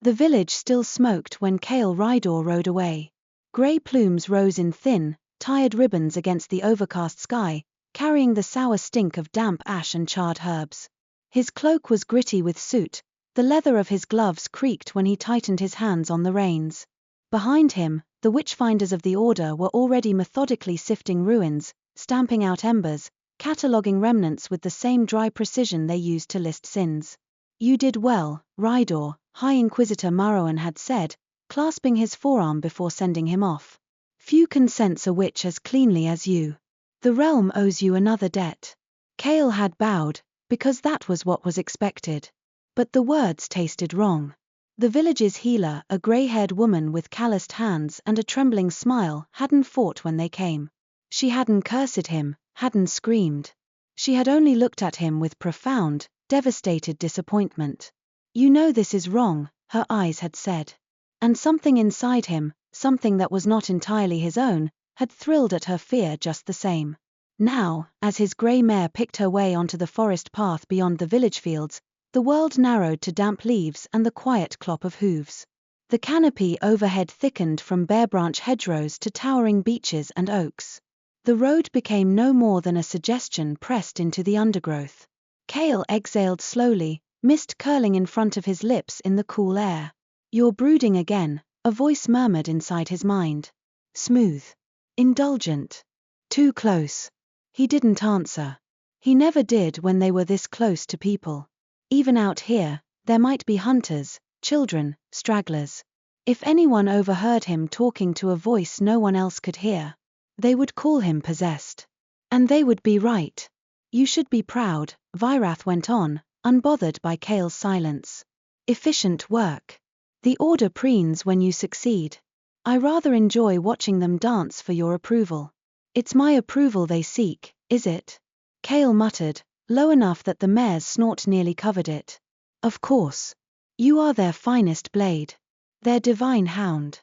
The village still smoked when Kael Rhydoor rode away. Grey plumes rose in thin, tired ribbons against the overcast sky, carrying the sour stink of damp ash and charred herbs. His cloak was gritty with soot, the leather of his gloves creaked when he tightened his hands on the reins. Behind him, the witchfinders of the Order were already methodically sifting ruins, stamping out embers, cataloguing remnants with the same dry precision they used to list sins. "You did well, Rhydoor," High Inquisitor Marouin had said, clasping his forearm before sending him off. "Few can sense a witch as cleanly as you. The realm owes you another debt." Kael had bowed, because that was what was expected. But the words tasted wrong. The village's healer, a grey-haired woman with calloused hands and a trembling smile, hadn't fought when they came. She hadn't cursed him, hadn't screamed. She had only looked at him with profound, devastated disappointment. "You know this is wrong," her eyes had said. And something inside him, something that was not entirely his own, had thrilled at her fear just the same. Now, as his grey mare picked her way onto the forest path beyond the village fields, the world narrowed to damp leaves and the quiet clop of hooves. The canopy overhead thickened from bare branch hedgerows to towering beeches and oaks. The road became no more than a suggestion pressed into the undergrowth. Kael exhaled slowly, mist curling in front of his lips in the cool air. "You're brooding again," a voice murmured inside his mind. Smooth. Indulgent. Too close. He didn't answer. He never did when they were this close to people. Even out here, there might be hunters, children, stragglers. If anyone overheard him talking to a voice no one else could hear, they would call him possessed. And they would be right. "You should be proud," Vyrath went on, unbothered by Kael's silence. "Efficient work. The Order preens when you succeed. I rather enjoy watching them dance for your approval." "It's my approval they seek, is it?" Kael muttered, low enough that the mare's snort nearly covered it. "Of course. You are their finest blade. Their divine hound.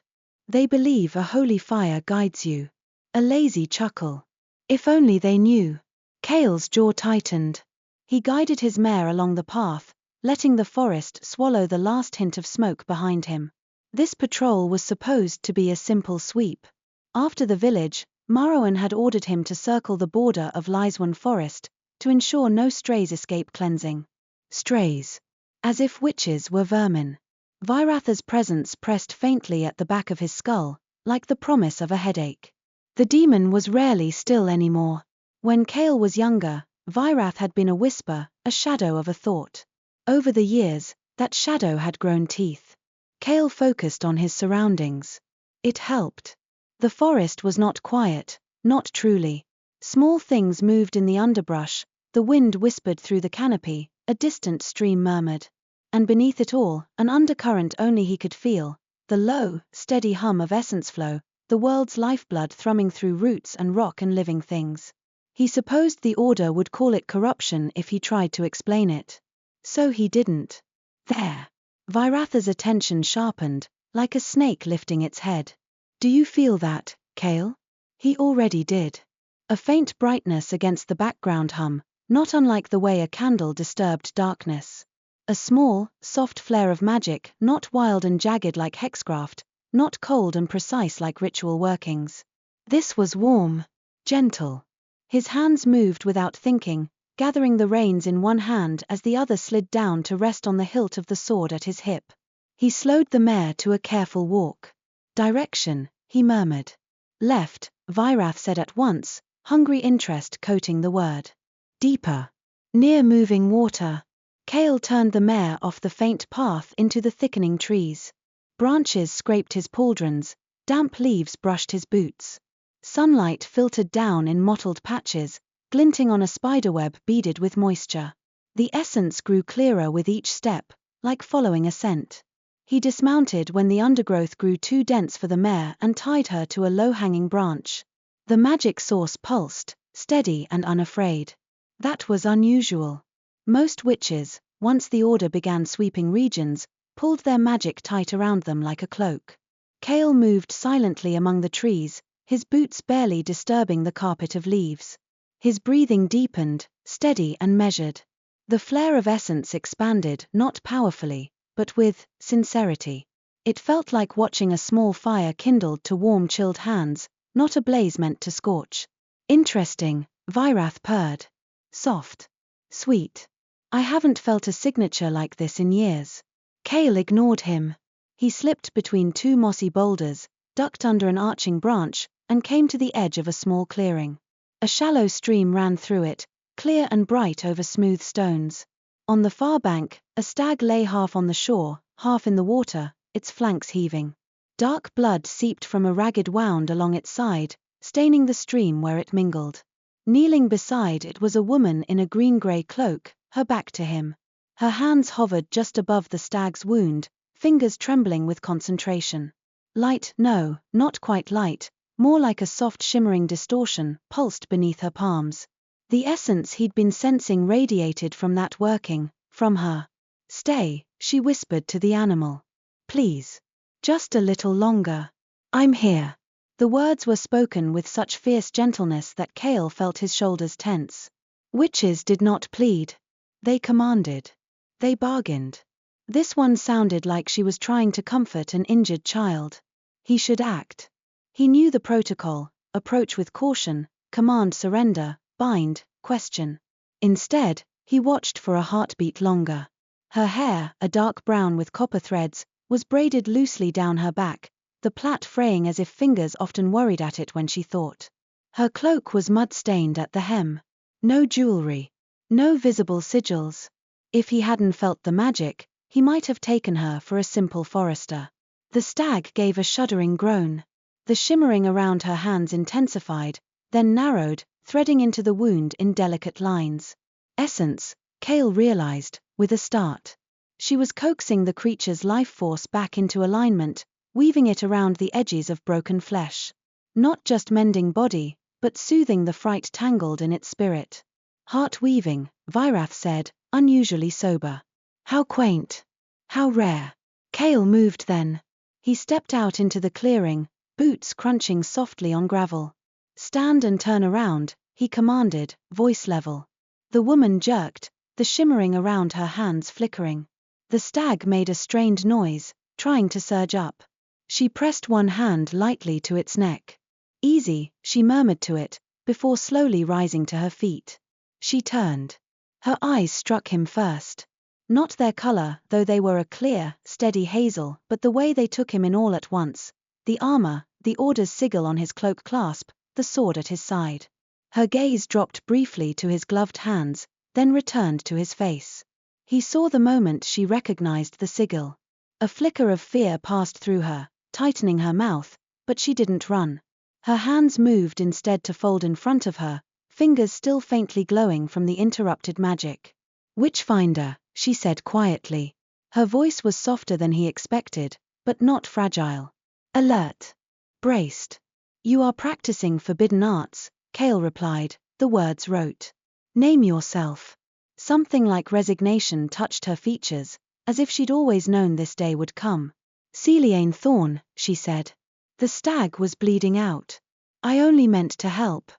They believe a holy fire guides you." A lazy chuckle. If only they knew. Kael's jaw tightened. He guided his mare along the path, letting the forest swallow the last hint of smoke behind him. This patrol was supposed to be a simple sweep. After the village, Marouin had ordered him to circle the border of Lyswen Forest, to ensure no strays escape cleansing. Strays. As if witches were vermin. Vyratha's presence pressed faintly at the back of his skull, like the promise of a headache. The demon was rarely still anymore. When Kael was younger, Vyrath had been a whisper, a shadow of a thought. Over the years, that shadow had grown teeth. Kael focused on his surroundings. It helped. The forest was not quiet, not truly. Small things moved in the underbrush, the wind whispered through the canopy, a distant stream murmured. And beneath it all, an undercurrent only he could feel, the low, steady hum of essence flow, the world's lifeblood thrumming through roots and rock and living things. He supposed the Order would call it corruption if he tried to explain it. So he didn't. There. Vyratha's attention sharpened, like a snake lifting its head. "Do you feel that, Kael?" He already did. A faint brightness against the background hum, not unlike the way a candle disturbed darkness. A small, soft flare of magic, not wild and jagged like hexcraft, not cold and precise like ritual workings. This was warm, gentle. His hands moved without thinking, gathering the reins in one hand as the other slid down to rest on the hilt of the sword at his hip. He slowed the mare to a careful walk. "Direction," he murmured. "Left," Vyrath said at once, hungry interest coating the word. "Deeper. Near moving water." Kael turned the mare off the faint path into the thickening trees. Branches scraped his pauldrons, damp leaves brushed his boots. Sunlight filtered down in mottled patches, glinting on a spiderweb beaded with moisture. The essence grew clearer with each step, like following a scent. He dismounted when the undergrowth grew too dense for the mare and tied her to a low-hanging branch. The magic source pulsed, steady and unafraid. That was unusual. Most witches, once the Order began sweeping regions, pulled their magic tight around them like a cloak. Kael moved silently among the trees, his boots barely disturbing the carpet of leaves. His breathing deepened, steady and measured. The flare of essence expanded not powerfully, but with sincerity. It felt like watching a small fire kindled to warm chilled hands, not a blaze meant to scorch. Interesting, Vyrath purred. Soft. Sweet. I haven't felt a signature like this in years. Kael ignored him. He slipped between two mossy boulders, ducked under an arching branch, and came to the edge of a small clearing. A shallow stream ran through it, clear and bright over smooth stones. On the far bank, a stag lay half on the shore, half in the water, its flanks heaving. Dark blood seeped from a ragged wound along its side, staining the stream where it mingled. Kneeling beside it was a woman in a green-grey cloak, her back to him. Her hands hovered just above the stag's wound, fingers trembling with concentration. Light, no, not quite light, more like a soft shimmering distortion, pulsed beneath her palms. The essence he'd been sensing radiated from that working, from her. Stay, she whispered to the animal. Please. Just a little longer. I'm here. The words were spoken with such fierce gentleness that Kael felt his shoulders tense. Witches did not plead. They commanded. They bargained. This one sounded like she was trying to comfort an injured child. He should act. He knew the protocol: approach with caution, command surrender, bind, question. Instead, he watched for a heartbeat longer. Her hair, a dark brown with copper threads, was braided loosely down her back, the plait fraying as if fingers often worried at it when she thought. Her cloak was mud-stained at the hem. No jewelry. No visible sigils. If he hadn't felt the magic, he might have taken her for a simple forester. The stag gave a shuddering groan. The shimmering around her hands intensified, then narrowed, threading into the wound in delicate lines. Essence, Kael realized, with a start. She was coaxing the creature's life force back into alignment, weaving it around the edges of broken flesh. Not just mending body, but soothing the fright tangled in its spirit. Heart-weaving, Vyrath said, unusually sober. How quaint. How rare. Kael moved then. He stepped out into the clearing, boots crunching softly on gravel. Stand and turn around, he commanded, voice level. The woman jerked, the shimmering around her hands flickering. The stag made a strained noise, trying to surge up. She pressed one hand lightly to its neck. Easy, she murmured to it, before slowly rising to her feet. She turned. Her eyes struck him first. Not their color, though they were a clear, steady hazel, but the way they took him in all at once. The armor, the order's sigil on his cloak clasp, the sword at his side. Her gaze dropped briefly to his gloved hands, then returned to his face. He saw the moment she recognized the sigil. A flicker of fear passed through her, tightening her mouth, but she didn't run. Her hands moved instead to fold in front of her, fingers still faintly glowing from the interrupted magic. Witchfinder, she said quietly. Her voice was softer than he expected, but not fragile. Alert. Braced. You are practicing forbidden arts, Kael replied, the words rote. Name yourself. Something like resignation touched her features, as if she'd always known this day would come. Seliane Thorne, she said. The stag was bleeding out. I only meant to help.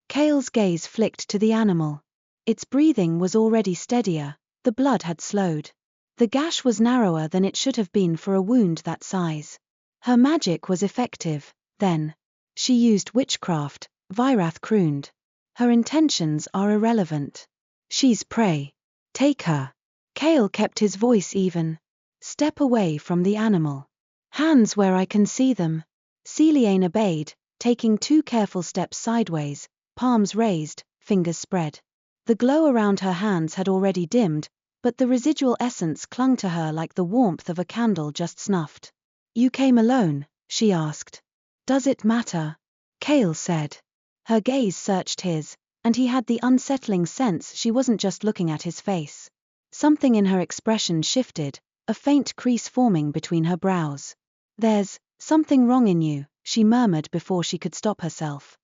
Kael's gaze flicked to the animal. Its breathing was already steadier, the blood had slowed. The gash was narrower than it should have been for a wound that size. Her magic was effective, then. She used witchcraft, Vyrath crooned. Her intentions are irrelevant. She's prey. Take her. Kael kept his voice even. Step away from the animal. Hands where I can see them. Seliane obeyed, taking 2 careful steps sideways, palms raised, fingers spread. The glow around her hands had already dimmed, but the residual essence clung to her like the warmth of a candle just snuffed. You came alone, she asked. Does it matter? Kael said. Her gaze searched his, and he had the unsettling sense she wasn't just looking at his face. Something in her expression shifted, a faint crease forming between her brows. There's something wrong in you, she murmured before she could stop herself.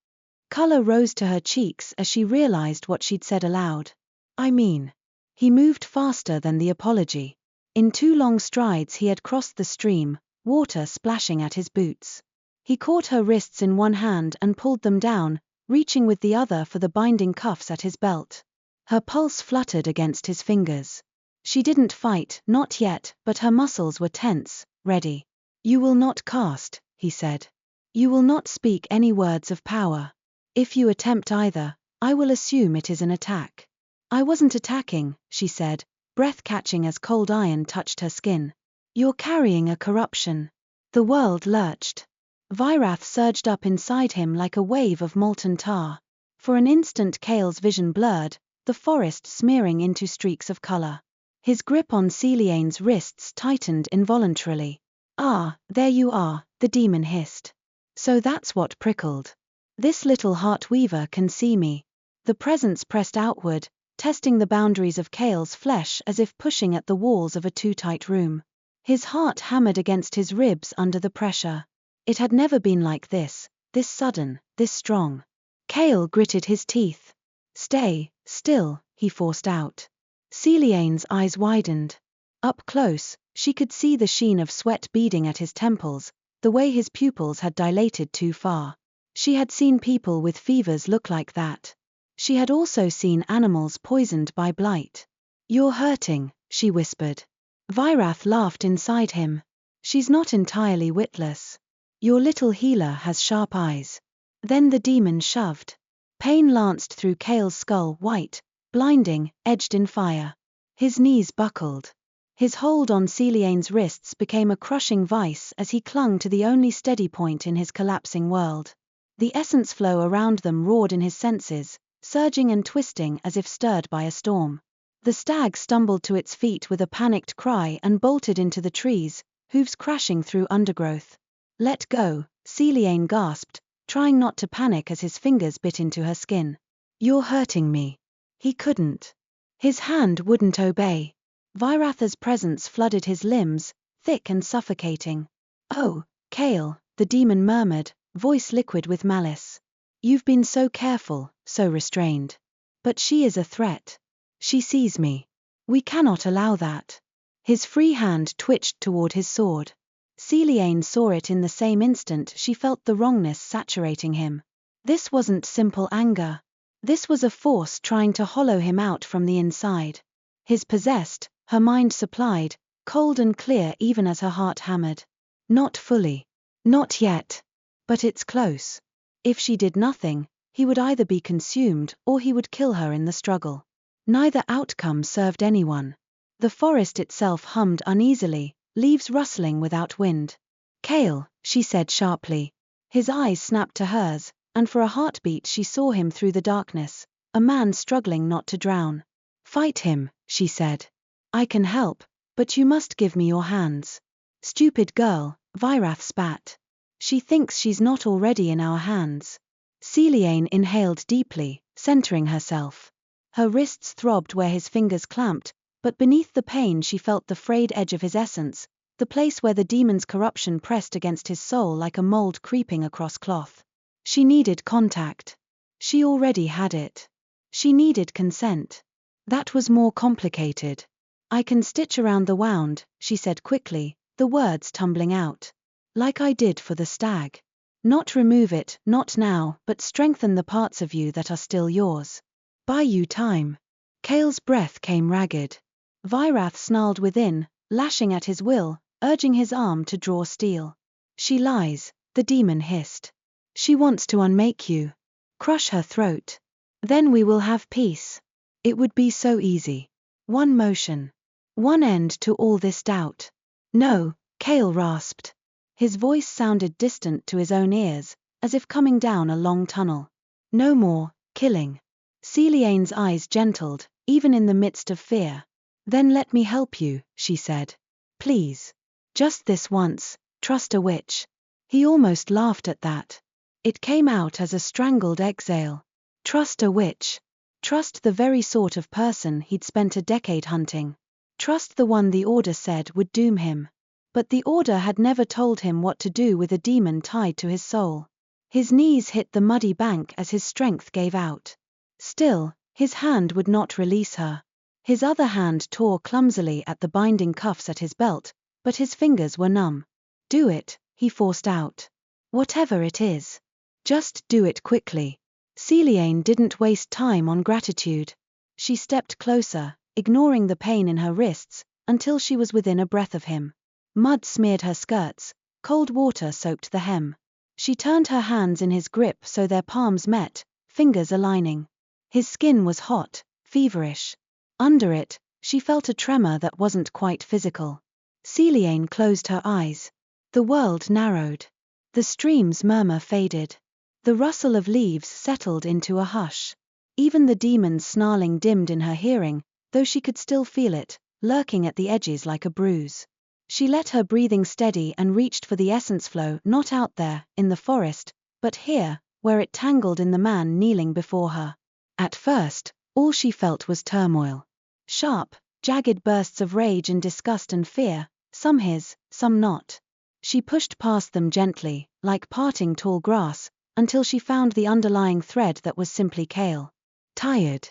Color rose to her cheeks as she realized what she'd said aloud. I mean. He moved faster than the apology. In 2 long strides he had crossed the stream, water splashing at his boots. He caught her wrists in one hand and pulled them down, reaching with the other for the binding cuffs at his belt. Her pulse fluttered against his fingers. She didn't fight, not yet, but her muscles were tense, ready. You will not cast, he said. You will not speak any words of power. If you attempt either, I will assume it is an attack. I wasn't attacking, she said, breath catching as cold iron touched her skin. You're carrying a corruption. The world lurched. Vyrath surged up inside him like a wave of molten tar. For an instant Kael's vision blurred, the forest smearing into streaks of color. His grip on Seliane's wrists tightened involuntarily. Ah, there you are, the demon hissed. So that's what prickled. This little Heartweaver can see me. The presence pressed outward, testing the boundaries of Kael's flesh as if pushing at the walls of a too-tight room. His heart hammered against his ribs under the pressure. It had never been like this sudden, this strong. Kael gritted his teeth. Stay still, he forced out. Seliane's eyes widened. Up close, she could see the sheen of sweat beading at his temples, the way his pupils had dilated too far. She had seen people with fevers look like that. She had also seen animals poisoned by blight. You're hurting, she whispered. Vyrath laughed inside him. She's not entirely witless. Your little healer has sharp eyes. Then the demon shoved. Pain lanced through Kael's skull, white, blinding, edged in fire. His knees buckled. His hold on Seliane's wrists became a crushing vice as he clung to the only steady point in his collapsing world. The essence flow around them roared in his senses, surging and twisting as if stirred by a storm. The stag stumbled to its feet with a panicked cry and bolted into the trees, hooves crashing through undergrowth. Let go, Seliane gasped, trying not to panic as his fingers bit into her skin. You're hurting me. He couldn't. His hand wouldn't obey. Vyratha's presence flooded his limbs, thick and suffocating. Oh, Kael, the demon murmured, voice liquid with malice. You've been so careful, so restrained. But she is a threat. She sees me. We cannot allow that. His free hand twitched toward his sword. Seliane saw it in the same instant she felt the wrongness saturating him. This wasn't simple anger. This was a force trying to hollow him out from the inside. His possessed, her mind supplied, cold and clear even as her heart hammered. Not fully. Not yet. But it's close. If she did nothing, he would either be consumed or he would kill her in the struggle. Neither outcome served anyone. The forest itself hummed uneasily, leaves rustling without wind. Kael, she said sharply. His eyes snapped to hers, and for a heartbeat she saw him through the darkness, a man struggling not to drown. Fight him, she said. I can help, but you must give me your hands. Stupid girl, Vyrath spat. She thinks she's not already in our hands. Seliane inhaled deeply, centering herself. Her wrists throbbed where his fingers clamped, but beneath the pain she felt the frayed edge of his essence, the place where the demon's corruption pressed against his soul like a mold creeping across cloth. She needed contact. She already had it. She needed consent. That was more complicated. I can stitch around the wound, she said quickly, the words tumbling out. Like I did for the stag. Not remove it, not now, but strengthen the parts of you that are still yours. Buy you time. Kael's breath came ragged. Vyrath snarled within, lashing at his will, urging his arm to draw steel. She lies, the demon hissed. She wants to unmake you. Crush her throat. Then we will have peace. It would be so easy. One motion. One end to all this doubt. No, Kael rasped. His voice sounded distant to his own ears, as if coming down a long tunnel. No more, killing. Seliane's eyes gentled, even in the midst of fear. Then let me help you, she said. Please. Just this once, trust a witch. He almost laughed at that. It came out as a strangled exhale. Trust a witch. Trust the very sort of person he'd spent a decade hunting. Trust the one the Order said would doom him. But the Order had never told him what to do with a demon tied to his soul. His knees hit the muddy bank as his strength gave out. Still, his hand would not release her. His other hand tore clumsily at the binding cuffs at his belt, but his fingers were numb. Do it, he forced out. Whatever it is. Just do it quickly. Seliane didn't waste time on gratitude. She stepped closer, ignoring the pain in her wrists, until she was within a breath of him. Mud smeared her skirts, cold water soaked the hem. She turned her hands in his grip so their palms met, fingers aligning. His skin was hot, feverish. Under it, she felt a tremor that wasn't quite physical. Seliane closed her eyes. The world narrowed. The stream's murmur faded. The rustle of leaves settled into a hush. Even the demon's snarling dimmed in her hearing, though she could still feel it, lurking at the edges like a bruise. She let her breathing steady and reached for the essence flow, not out there, in the forest, but here, where it tangled in the man kneeling before her. At first, all she felt was turmoil. Sharp, jagged bursts of rage and disgust and fear, some his, some not. She pushed past them gently, like parting tall grass, until she found the underlying thread that was simply Kael. Tired.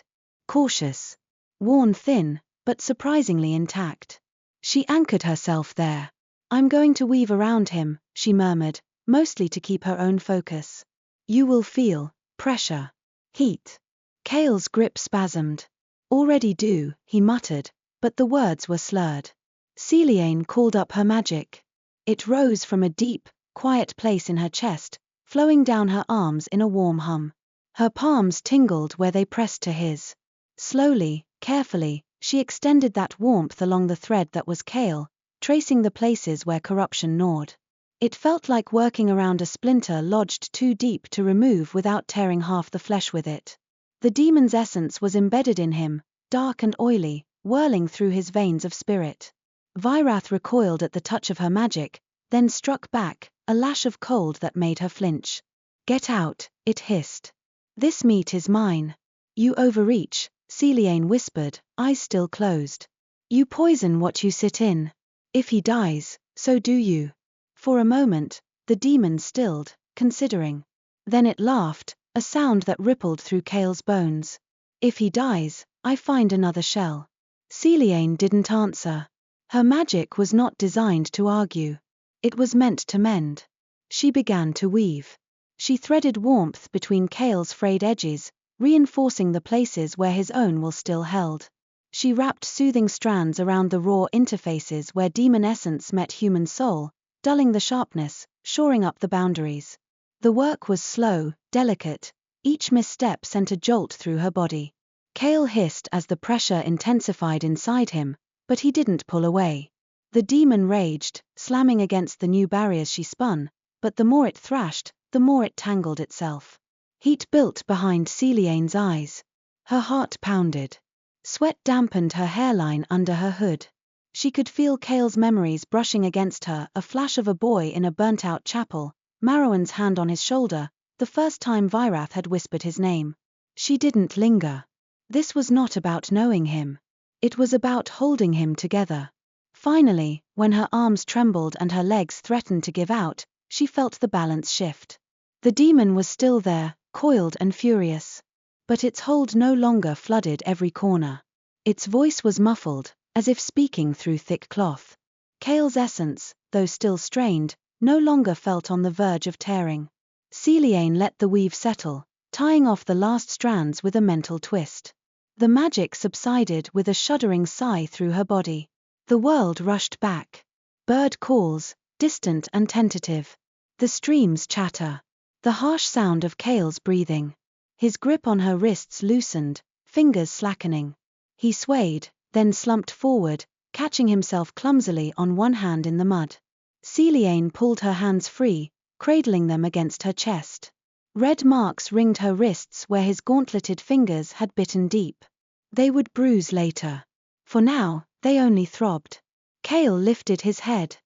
Cautious. Worn thin, but surprisingly intact. She anchored herself there. I'm going to weave around him, she murmured, mostly to keep her own focus. You will feel pressure. Heat. Kael's grip spasmed. Already do, he muttered, but the words were slurred. Seliane called up her magic. It rose from a deep, quiet place in her chest, flowing down her arms in a warm hum. Her palms tingled where they pressed to his. Slowly, carefully, she extended that warmth along the thread that was Kael, tracing the places where corruption gnawed. It felt like working around a splinter lodged too deep to remove without tearing half the flesh with it. The demon's essence was embedded in him, dark and oily, whirling through his veins of spirit. Vyrath recoiled at the touch of her magic, then struck back, a lash of cold that made her flinch. Get out, it hissed. This meat is mine. You overreach, Seliane whispered, eyes still closed. You poison what you sit in. If he dies, so do you. For a moment, the demon stilled, considering. Then it laughed, a sound that rippled through Kael's bones. If he dies, I find another shell. Seliane didn't answer. Her magic was not designed to argue. It was meant to mend. She began to weave. She threaded warmth between Kael's frayed edges, reinforcing the places where his own was still held. She wrapped soothing strands around the raw interfaces where demon essence met human soul, dulling the sharpness, shoring up the boundaries. The work was slow, delicate. Each misstep sent a jolt through her body. Kael hissed as the pressure intensified inside him, but he didn't pull away. The demon raged, slamming against the new barriers she spun, but the more it thrashed, the more it tangled itself. Heat built behind Seliane's eyes. Her heart pounded. Sweat dampened her hairline under her hood. She could feel Kael's memories brushing against her, a flash of a boy in a burnt-out chapel, Marrowan's hand on his shoulder, the first time Vyrath had whispered his name. She didn't linger. This was not about knowing him. It was about holding him together. Finally, when her arms trembled and her legs threatened to give out, she felt the balance shift. The demon was still there, coiled and furious. But its hold no longer flooded every corner. Its voice was muffled, as if speaking through thick cloth. Kael's essence, though still strained, no longer felt on the verge of tearing. Seliane let the weave settle, tying off the last strands with a mental twist. The magic subsided with a shuddering sigh through her body. The world rushed back. Bird calls, distant and tentative. The stream's chatter. The harsh sound of Kael's breathing. His grip on her wrists loosened, fingers slackening. He swayed, then slumped forward, catching himself clumsily on one hand in the mud. Seliane pulled her hands free, cradling them against her chest. Red marks ringed her wrists where his gauntleted fingers had bitten deep. They would bruise later. For now, they only throbbed. Kael lifted his head.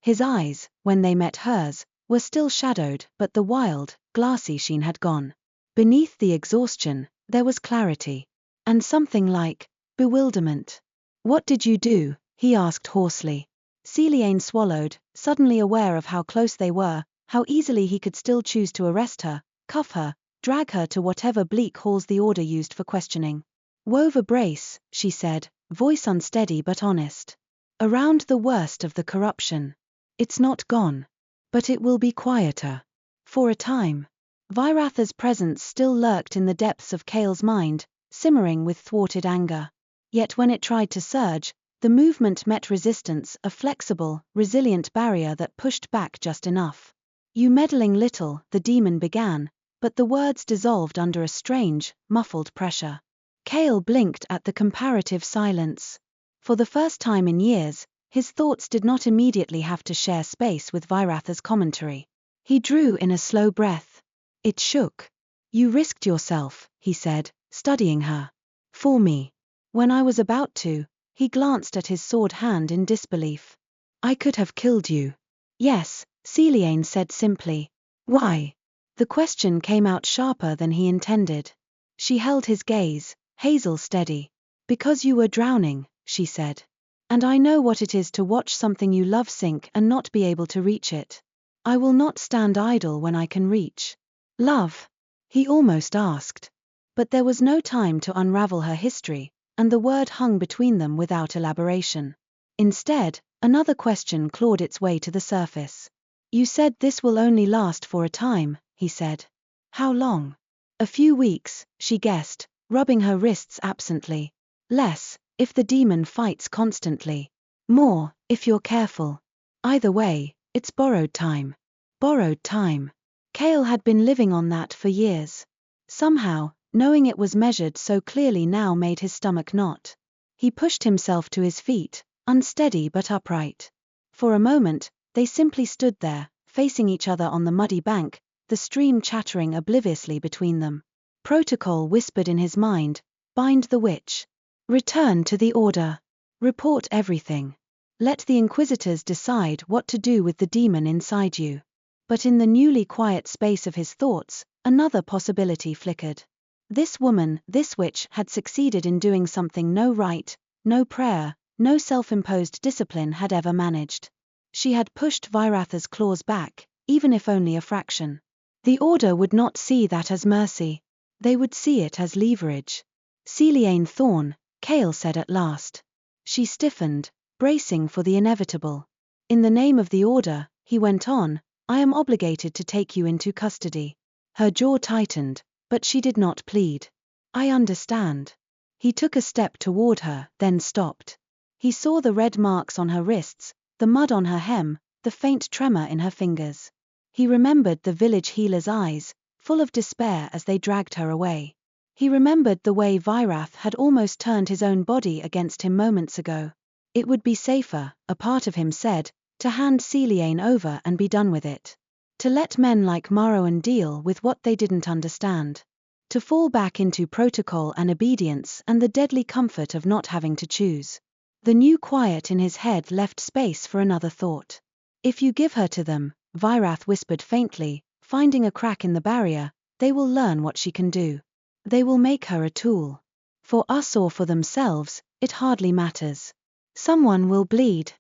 His eyes, when they met hers, were still shadowed, but the wild, glassy sheen had gone. Beneath the exhaustion, there was clarity. And something like bewilderment. What did you do? He asked hoarsely. Seliane swallowed, suddenly aware of how close they were, how easily he could still choose to arrest her, cuff her, drag her to whatever bleak halls the order used for questioning. Wove a brace, she said, voice unsteady but honest. Around the worst of the corruption. It's not gone. But it will be quieter. For a time. Vyratha's presence still lurked in the depths of Kael's mind, simmering with thwarted anger. Yet when it tried to surge, the movement met resistance, a flexible, resilient barrier that pushed back just enough. "You meddling little," the demon began, but the words dissolved under a strange, muffled pressure. Kael blinked at the comparative silence. For the first time in years, his thoughts did not immediately have to share space with Viratha's commentary. He drew in a slow breath. It shook. "You risked yourself," he said, studying her. "For me. When I was about to," he glanced at his sword hand in disbelief. "I could have killed you." "Yes," Seliane said simply. "Why?" The question came out sharper than he intended. She held his gaze, hazel steady. "Because you were drowning," she said. "And I know what it is to watch something you love sink and not be able to reach it. I will not stand idle when I can reach." "Love?" he almost asked. But there was no time to unravel her history, and the word hung between them without elaboration. Instead, another question clawed its way to the surface. "You said this will only last for a time," he said. "How long?" "A few weeks," she guessed, rubbing her wrists absently. "Less, if the demon fights constantly. More, if you're careful. Either way, it's borrowed time." Borrowed time. Kael had been living on that for years. Somehow, knowing it was measured so clearly now made his stomach knot. He pushed himself to his feet, unsteady but upright. For a moment, they simply stood there, facing each other on the muddy bank, the stream chattering obliviously between them. Protocol whispered in his mind, "Bind the witch. Return to the order. Report everything. Let the inquisitors decide what to do with the demon inside you." But in the newly quiet space of his thoughts, another possibility flickered. This woman, this witch, had succeeded in doing something no rite, no prayer, no self-imposed discipline had ever managed. She had pushed Viratha's claws back, even if only a fraction. The Order would not see that as mercy. They would see it as leverage. "Seliane Thorne," Kael said at last. She stiffened, bracing for the inevitable. "In the name of the Order," he went on, "I am obligated to take you into custody." Her jaw tightened, but she did not plead. "I understand." He took a step toward her, then stopped. He saw the red marks on her wrists, the mud on her hem, the faint tremor in her fingers. He remembered the village healer's eyes, full of despair as they dragged her away. He remembered the way Virath had almost turned his own body against him moments ago. It would be safer, a part of him said, to hand Seliane over and be done with it. To let men like Marouan deal with what they didn't understand. To fall back into protocol and obedience and the deadly comfort of not having to choose. The new quiet in his head left space for another thought. "If you give her to them," Virath whispered faintly, finding a crack in the barrier, "they will learn what she can do. They will make her a tool. For us or for themselves, it hardly matters. Someone will bleed."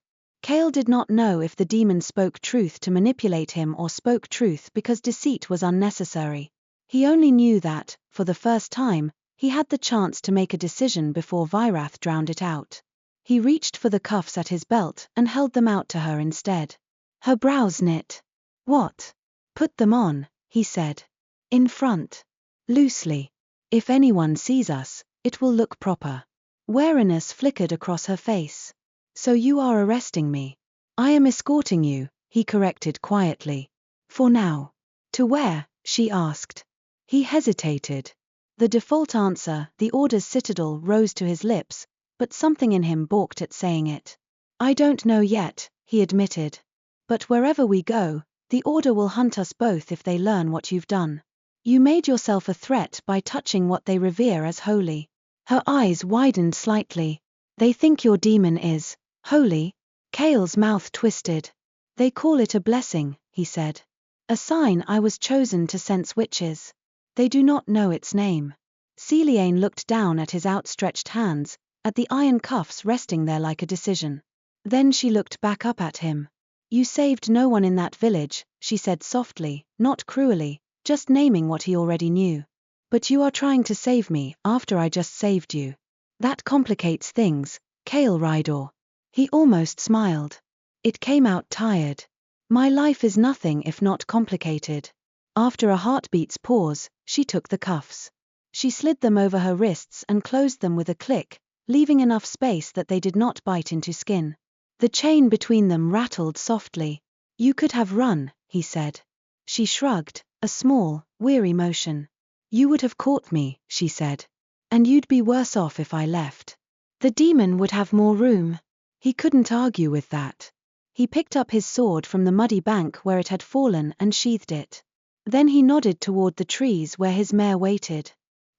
Kael did not know if the demon spoke truth to manipulate him or spoke truth because deceit was unnecessary. He only knew that, for the first time, he had the chance to make a decision before Virath drowned it out. He reached for the cuffs at his belt and held them out to her instead. Her brows knit. "What?" "Put them on," he said. "In front. Loosely. If anyone sees us, it will look proper." Wariness flickered across her face. "So you are arresting me." "I am escorting you," he corrected quietly. "For now." "To where?" she asked. He hesitated. The default answer, the Order's citadel, rose to his lips, but something in him balked at saying it. "I don't know yet," he admitted. "But wherever we go, the Order will hunt us both if they learn what you've done. You made yourself a threat by touching what they revere as holy." Her eyes widened slightly. "They think your demon is holy?" Kael's mouth twisted. "They call it a blessing," he said. "A sign I was chosen to sense witches. They do not know its name." Seliane looked down at his outstretched hands, at the iron cuffs resting there like a decision. Then she looked back up at him. "You saved no one in that village," she said softly, not cruelly, just naming what he already knew. "But you are trying to save me after I just saved you. That complicates things, Kael Rhydoor." He almost smiled. It came out tired. "My life is nothing if not complicated." After a heartbeat's pause, she took the cuffs. She slid them over her wrists and closed them with a click, leaving enough space that they did not bite into skin. The chain between them rattled softly. "You could have run," he said. She shrugged, a small, weary motion. "You would have caught me," she said. "And you'd be worse off if I left. The demon would have more room." He couldn't argue with that. He picked up his sword from the muddy bank where it had fallen and sheathed it. Then he nodded toward the trees where his mare waited.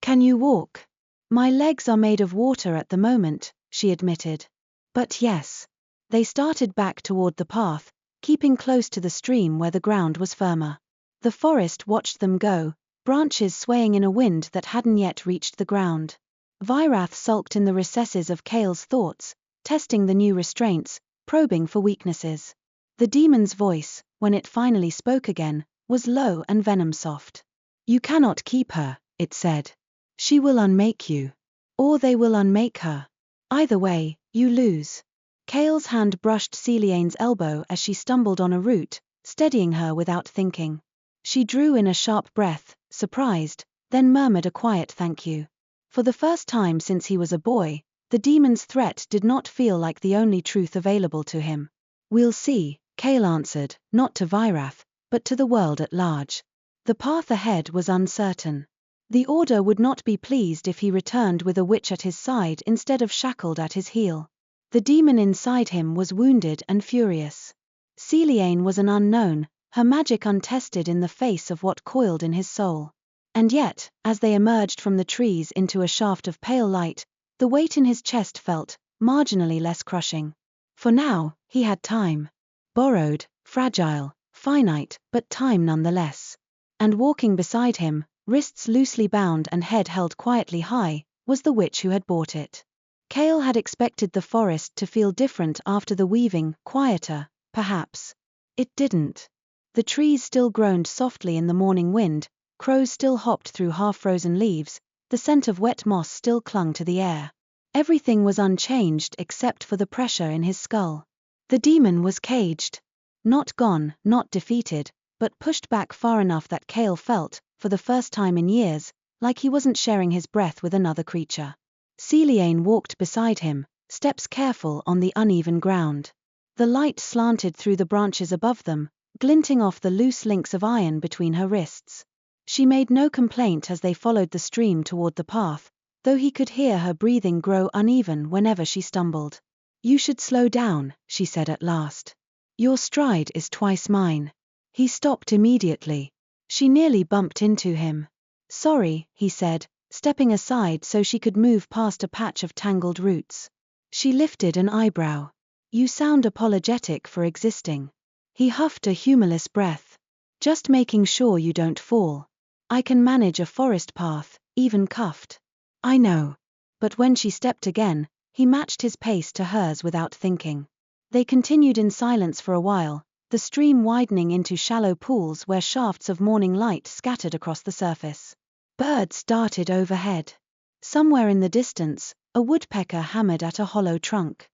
"Can you walk?" "My legs are made of water at the moment," she admitted. "But yes." They started back toward the path, keeping close to the stream where the ground was firmer. The forest watched them go, branches swaying in a wind that hadn't yet reached the ground. Vyrath sulked in the recesses of Kael's thoughts, testing the new restraints, probing for weaknesses. The demon's voice, when it finally spoke again, was low and venom-soft. "You cannot keep her," it said. "She will unmake you. Or they will unmake her. Either way, you lose." Kael's hand brushed Seliane's elbow as she stumbled on a root, steadying her without thinking. She drew in a sharp breath, surprised, then murmured a quiet thank you. For the first time since he was a boy, the demon's threat did not feel like the only truth available to him. "We'll see," Kael answered, not to Vyrath, but to the world at large. The path ahead was uncertain. The Order would not be pleased if he returned with a witch at his side instead of shackled at his heel. The demon inside him was wounded and furious. Seliane was an unknown, her magic untested in the face of what coiled in his soul. And yet, as they emerged from the trees into a shaft of pale light, the weight in his chest felt marginally less crushing. For now, he had time. Borrowed, fragile, finite, but time nonetheless. And walking beside him, wrists loosely bound and head held quietly high, was the witch who had bought it. Kael had expected the forest to feel different after the weaving, quieter, perhaps. It didn't. The trees still groaned softly in the morning wind, crows still hopped through half-frozen leaves, the scent of wet moss still clung to the air. Everything was unchanged except for the pressure in his skull. The demon was caged. Not gone, not defeated, but pushed back far enough that Kael felt, for the first time in years, like he wasn't sharing his breath with another creature. Seliane walked beside him, steps careful on the uneven ground. The light slanted through the branches above them, glinting off the loose links of iron between her wrists. She made no complaint as they followed the stream toward the path, though he could hear her breathing grow uneven whenever she stumbled. "You should slow down," she said at last. "Your stride is twice mine." He stopped immediately. She nearly bumped into him. "Sorry," he said, stepping aside so she could move past a patch of tangled roots. She lifted an eyebrow. "You sound apologetic for existing." He huffed a humorless breath. "Just making sure you don't fall. I can manage a forest path, even cuffed." "I know." But when she stepped again, he matched his pace to hers without thinking. They continued in silence for a while, the stream widening into shallow pools where shafts of morning light scattered across the surface. Birds darted overhead. Somewhere in the distance, a woodpecker hammered at a hollow trunk.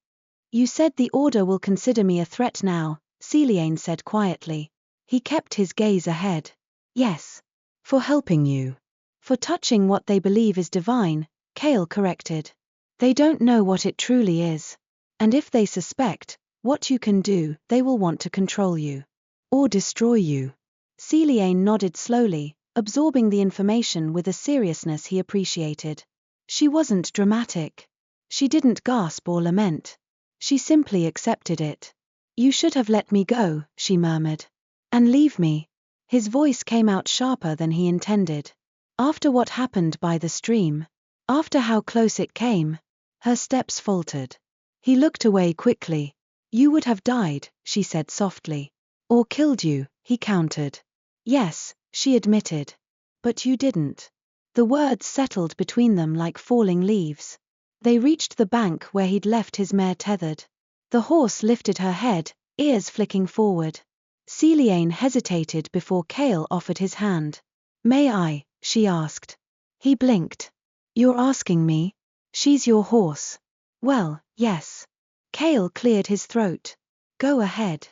"You said the Order will consider me a threat now," Seliane said quietly. He kept his gaze ahead. "Yes. For helping you. For touching what they believe is divine," Kael corrected. "They don't know what it truly is. And if they suspect what you can do, they will want to control you. Or destroy you." Seliane nodded slowly, absorbing the information with a seriousness he appreciated. She wasn't dramatic. She didn't gasp or lament. She simply accepted it. "You should have let me go," she murmured. "And leave me." His voice came out sharper than he intended. "After what happened by the stream. After how close it came." Her steps faltered. He looked away quickly. "You would have died," she said softly. "Or killed you," he countered. "Yes," she admitted. "But you didn't." The words settled between them like falling leaves. They reached the bank where he'd left his mare tethered. The horse lifted her head, ears flicking forward. Seliane hesitated before Kael offered his hand. "May I?" she asked. He blinked. "You're asking me? She's your horse." "Well, yes." Kael cleared his throat. "Go ahead."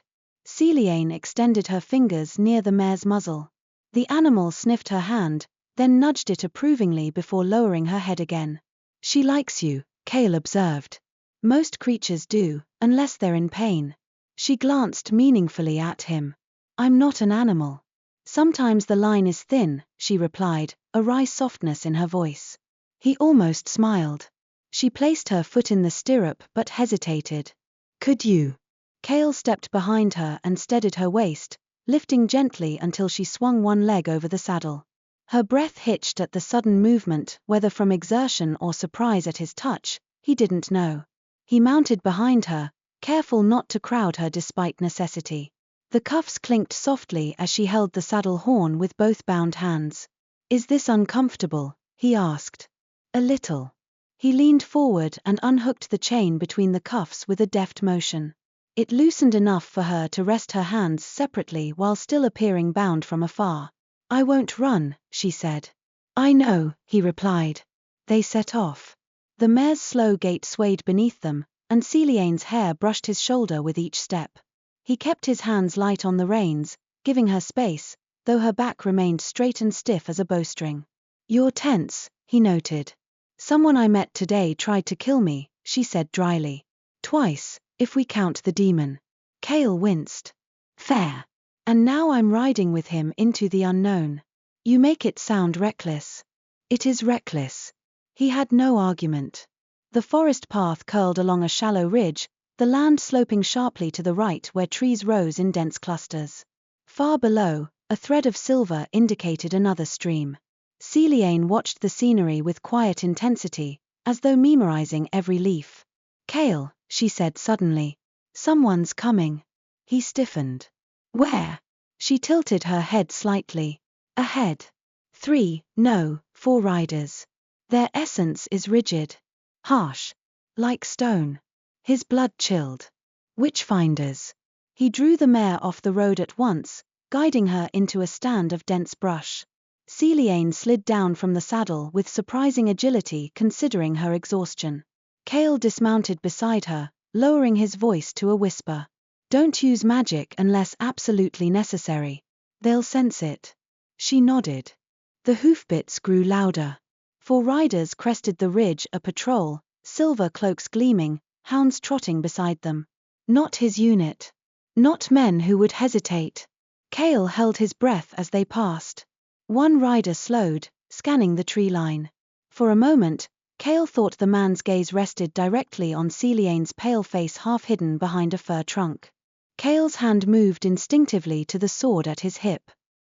Seliane extended her fingers near the mare's muzzle. The animal sniffed her hand, then nudged it approvingly before lowering her head again. "She likes you," Kael observed. Most creatures do, unless they're in pain. She glanced meaningfully at him. I'm not an animal. Sometimes the line is thin, she replied, a wry softness in her voice. He almost smiled. She placed her foot in the stirrup but hesitated. Could you? Kael stepped behind her and steadied her waist, lifting gently until she swung one leg over the saddle. Her breath hitched at the sudden movement, whether from exertion or surprise at his touch, he didn't know. He mounted behind her, careful not to crowd her despite necessity. The cuffs clinked softly as she held the saddle horn with both bound hands. Is this uncomfortable? He asked. A little. He leaned forward and unhooked the chain between the cuffs with a deft motion. It loosened enough for her to rest her hands separately while still appearing bound from afar. I won't run, she said. I know, he replied. They set off. The mare's slow gait swayed beneath them, and Seliane's hair brushed his shoulder with each step. He kept his hands light on the reins, giving her space, though her back remained straight and stiff as a bowstring. You're tense, he noted. Someone I met today tried to kill me, she said dryly. Twice, if we count the demon. Kael winced. Fair. And now I'm riding with him into the unknown. You make it sound reckless. It is reckless. He had no argument. The forest path curled along a shallow ridge, the land sloping sharply to the right where trees rose in dense clusters. Far below, a thread of silver indicated another stream. Seliane watched the scenery with quiet intensity, as though memorizing every leaf. Kael, she said suddenly. Someone's coming. He stiffened. Where? She tilted her head slightly. Ahead. 3, no, 4 riders. Their essence is rigid. Harsh. Like stone. His blood chilled. Witchfinders. He drew the mare off the road at once, guiding her into a stand of dense brush. Seliane slid down from the saddle with surprising agility considering her exhaustion. Kael dismounted beside her, lowering his voice to a whisper. Don't use magic unless absolutely necessary. They'll sense it. She nodded. The hoofbeats grew louder. 4 riders crested the ridge, a patrol, silver cloaks gleaming, hounds trotting beside them. Not his unit. Not men who would hesitate. Kael held his breath as they passed. One rider slowed, scanning the tree line. For a moment, Kael thought the man's gaze rested directly on Seliane's pale face half hidden behind a fir trunk. Kael's hand moved instinctively to the sword at his hip.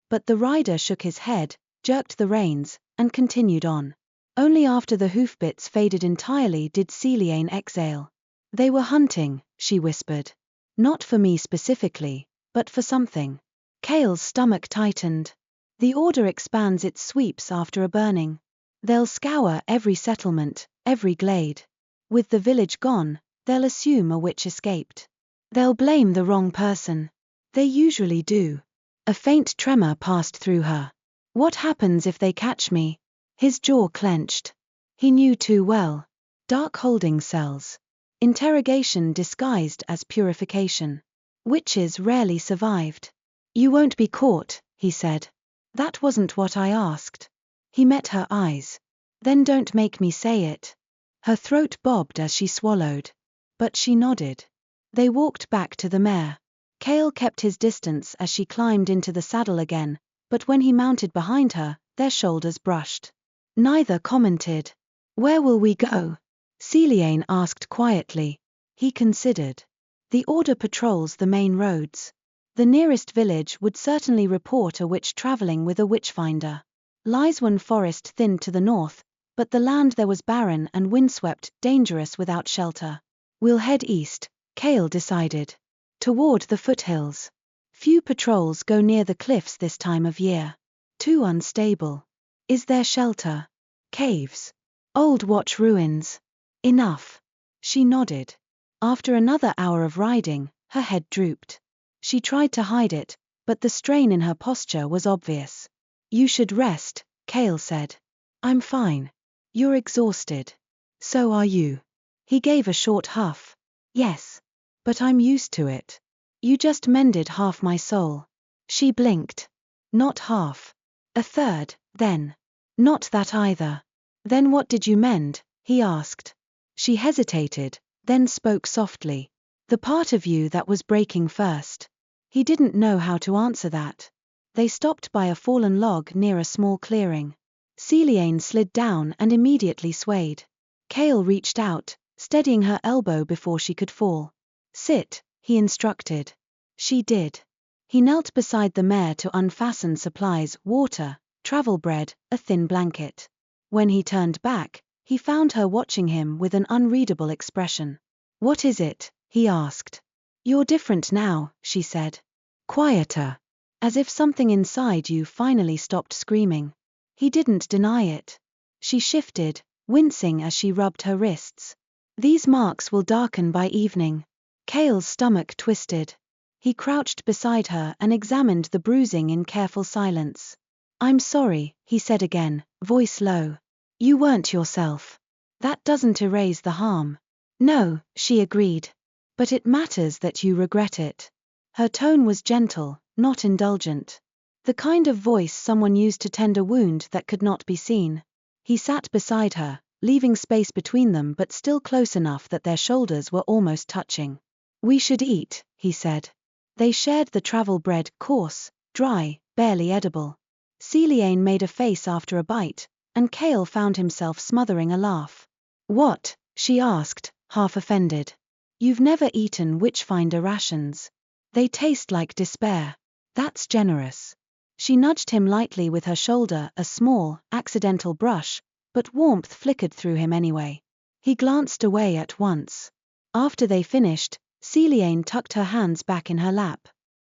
But the rider shook his head, jerked the reins, and continued on. Only after the hoofbeats faded entirely did Seliane exhale. They were hunting, she whispered. Not for me specifically, but for something. Kael's stomach tightened. The order expands its sweeps after a burning. They'll scour every settlement, every glade. With the village gone, they'll assume a witch escaped. They'll blame the wrong person. They usually do. A faint tremor passed through her. What happens if they catch me? His jaw clenched. He knew too well. Dark holding cells. Interrogation disguised as purification. Witches rarely survived. You won't be caught, he said. That wasn't what I asked. He met her eyes. Then don't make me say it. Her throat bobbed as she swallowed. But she nodded. They walked back to the mare. Kael kept his distance as she climbed into the saddle again, but when he mounted behind her, their shoulders brushed. Neither commented. Where will we go? Seliane asked quietly. He considered. The Order patrols the main roads. The nearest village would certainly report a witch traveling with a witchfinder. Lyswen Forest thinned to the north, but the land there was barren and windswept, dangerous without shelter. We'll head east, Kael decided. Toward the foothills. Few patrols go near the cliffs this time of year. Too unstable. Is there shelter? Caves. Old watch ruins. Enough. She nodded. After another hour of riding, her head drooped. She tried to hide it, but the strain in her posture was obvious. You should rest, Kael said. I'm fine. You're exhausted. So are you. He gave a short huff. Yes. But I'm used to it. You just mended half my soul. She blinked. Not half. A third, then. Not that either. Then what did you mend? He asked. She hesitated, then spoke softly. The part of you that was breaking first. He didn't know how to answer that. They stopped by a fallen log near a small clearing. Seliane slid down and immediately swayed. Kael reached out, steadying her elbow before she could fall. Sit, he instructed. She did. He knelt beside the mare to unfasten supplies, water, travel bread, a thin blanket. When he turned back, he found her watching him with an unreadable expression. What is it? He asked. You're different now, she said. Quieter. As if something inside you finally stopped screaming. He didn't deny it. She shifted, wincing as she rubbed her wrists. These marks will darken by evening. Kael's stomach twisted. He crouched beside her and examined the bruising in careful silence. I'm sorry, he said again, voice low. You weren't yourself. That doesn't erase the harm. No, she agreed. But it matters that you regret it. Her tone was gentle, not indulgent. The kind of voice someone used to tend a wound that could not be seen. He sat beside her, leaving space between them but still close enough that their shoulders were almost touching. We should eat, he said. They shared the travel bread, coarse, dry, barely edible. Seliane made a face after a bite, and Kael found himself smothering a laugh. What? She asked, half offended. You've never eaten Witchfinder rations. They taste like despair. That's generous. She nudged him lightly with her shoulder, a small, accidental brush, but warmth flickered through him anyway. He glanced away at once. After they finished, Seliane tucked her hands back in her lap.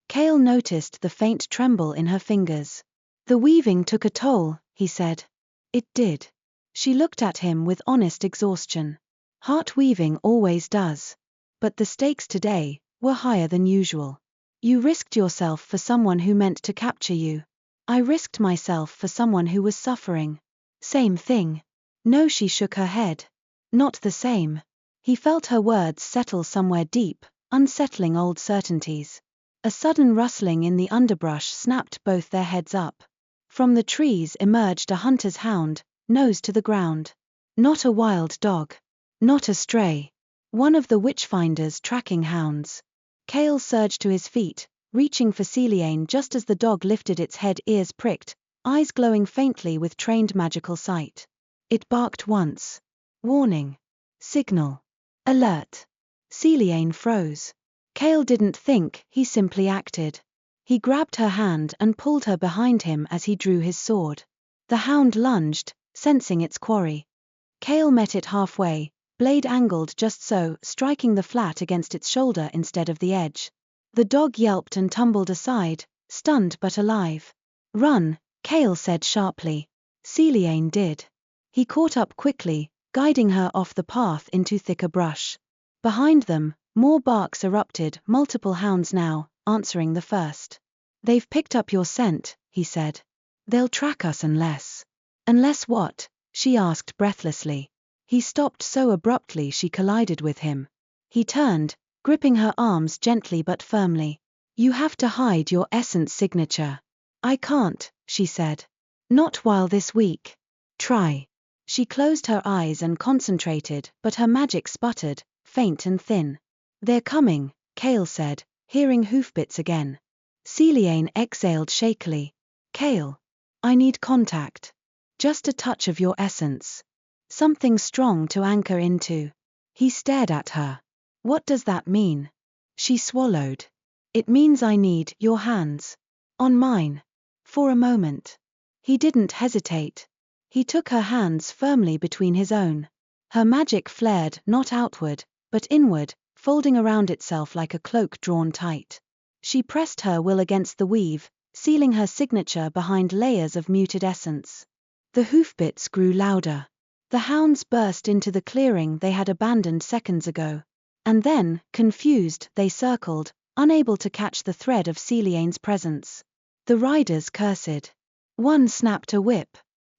Kael noticed the faint tremble in her fingers. The weaving took a toll, he said. It did. She looked at him with honest exhaustion. Heart weaving always does. But the stakes today were higher than usual. You risked yourself for someone who meant to capture you. I risked myself for someone who was suffering. Same thing. No, she shook her head. Not the same. He felt her words settle somewhere deep, unsettling old certainties. A sudden rustling in the underbrush snapped both their heads up. From the trees emerged a hunter's hound, nose to the ground. Not a wild dog. Not a stray. One of the Witchfinder's tracking hounds. Kael surged to his feet, reaching for Seliane just as the dog lifted its head, ears pricked, eyes glowing faintly with trained magical sight. It barked once. Warning. Signal. Alert. Seliane froze. Kael didn't think, he simply acted. He grabbed her hand and pulled her behind him as he drew his sword. The hound lunged, sensing its quarry. Kael met it halfway, blade angled just so, striking the flat against its shoulder instead of the edge. The dog yelped and tumbled aside, stunned but alive. Run, Kael said sharply. Seliane did. He caught up quickly, guiding her off the path into thicker brush. Behind them, more barks erupted, multiple hounds now, answering the first. They've picked up your scent, he said. They'll track us unless. Unless what? She asked breathlessly. He stopped so abruptly she collided with him. He turned, gripping her arms gently but firmly. You have to hide your essence signature. I can't, she said. Not while this week. Try. She closed her eyes and concentrated, but her magic sputtered, faint and thin. They're coming, Kael said, hearing hoofbeats again. Seliane exhaled shakily. Kael. I need contact. Just a touch of your essence. Something strong to anchor into. He stared at her. What does that mean? She swallowed. It means I need your hands. On mine. For a moment. He didn't hesitate. He took her hands firmly between his own. Her magic flared not outward, but inward, folding around itself like a cloak drawn tight. She pressed her will against the weave, sealing her signature behind layers of muted essence. The hoofbeats grew louder. The hounds burst into the clearing they had abandoned seconds ago. And then, confused, they circled, unable to catch the thread of Seliane's presence. The riders cursed. One snapped a whip.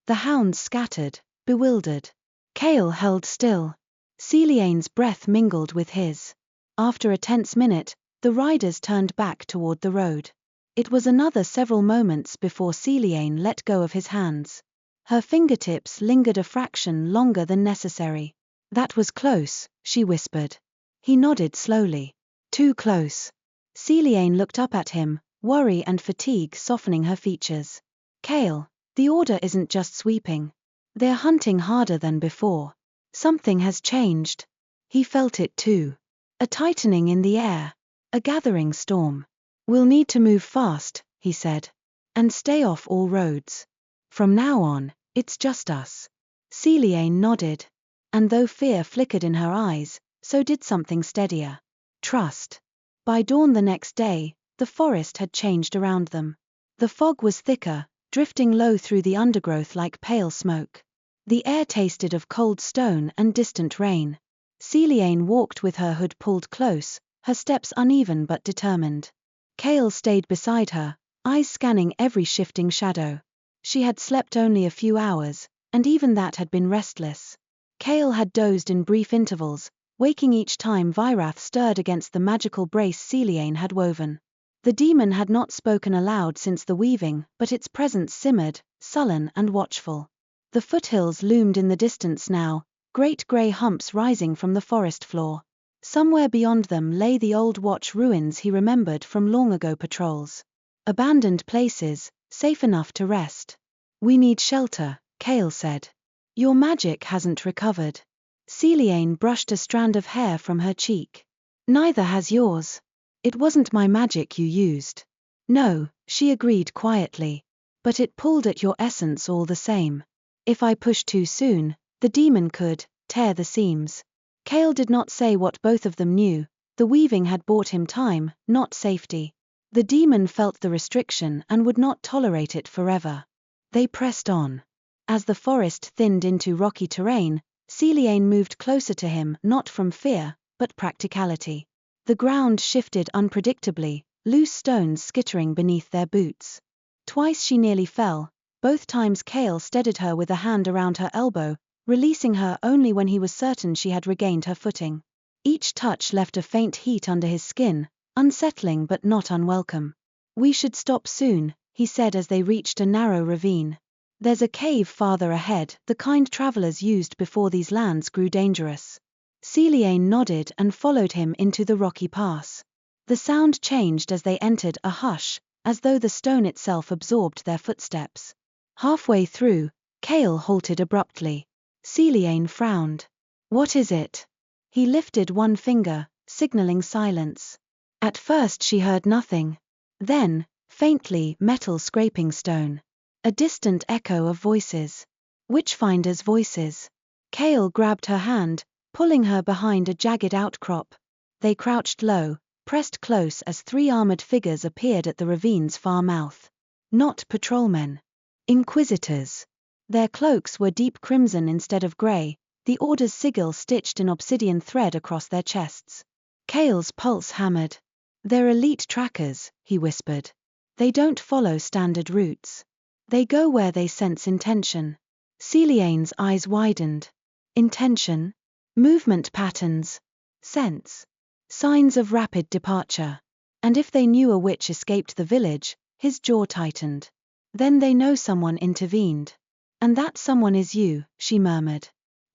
The hounds scattered, bewildered. Kael held still. Seliane's breath mingled with his. After a tense minute, the riders turned back toward the road. It was another several moments before Seliane let go of his hands. Her fingertips lingered a fraction longer than necessary. That was close, she whispered. He nodded slowly. Too close. Seliane looked up at him, worry and fatigue softening her features. Kael, the order isn't just sweeping. They're hunting harder than before. Something has changed. He felt it too. A tightening in the air. A gathering storm. We'll need to move fast, he said. And stay off all roads. From now on, it's just us. Seliane nodded. And though fear flickered in her eyes, so did something steadier. Trust. By dawn the next day, the forest had changed around them. The fog was thicker, drifting low through the undergrowth like pale smoke. The air tasted of cold stone and distant rain. Seliane walked with her hood pulled close, her steps uneven but determined. Kael stayed beside her, eyes scanning every shifting shadow. She had slept only a few hours, and even that had been restless. Kael had dozed in brief intervals, waking each time Virath stirred against the magical brace Seliane had woven. The demon had not spoken aloud since the weaving, but its presence simmered, sullen and watchful. The foothills loomed in the distance now, great grey humps rising from the forest floor. Somewhere beyond them lay the old watch ruins he remembered from long-ago patrols. Abandoned places, safe enough to rest. We need shelter, Kael said. Your magic hasn't recovered. Seliane brushed a strand of hair from her cheek. Neither has yours. It wasn't my magic you used. No, she agreed quietly. But it pulled at your essence all the same. If I pushed too soon, the demon could tear the seams. Kael did not say what both of them knew. The weaving had bought him time, not safety. The demon felt the restriction and would not tolerate it forever. They pressed on. As the forest thinned into rocky terrain, Seliane moved closer to him, not from fear, but practicality. The ground shifted unpredictably, loose stones skittering beneath their boots. Twice she nearly fell, both times Kael steadied her with a hand around her elbow, releasing her only when he was certain she had regained her footing. Each touch left a faint heat under his skin, unsettling but not unwelcome. We should stop soon, he said as they reached a narrow ravine. There's a cave farther ahead, the kind travelers used before these lands grew dangerous. Seliane nodded and followed him into the rocky pass. The sound changed as they entered a hush, as though the stone itself absorbed their footsteps. Halfway through, Kael halted abruptly. Seliane frowned. What is it? He lifted one finger, signaling silence. At first she heard nothing. Then, faintly, metal scraping stone. A distant echo of voices. Witchfinder's voices. Kael grabbed her hand, pulling her behind a jagged outcrop. They crouched low, pressed close as three armored figures appeared at the ravine's far mouth. Not patrolmen. Inquisitors. Their cloaks were deep crimson instead of grey, the order's sigil stitched in obsidian thread across their chests. Kael's pulse hammered. They're elite trackers, he whispered. They don't follow standard routes. They go where they sense intention. Seliane's eyes widened. Intention? Movement patterns. Sense. Signs of rapid departure. And if they knew a witch escaped the village, his jaw tightened. Then they know someone intervened. And that someone is you, she murmured.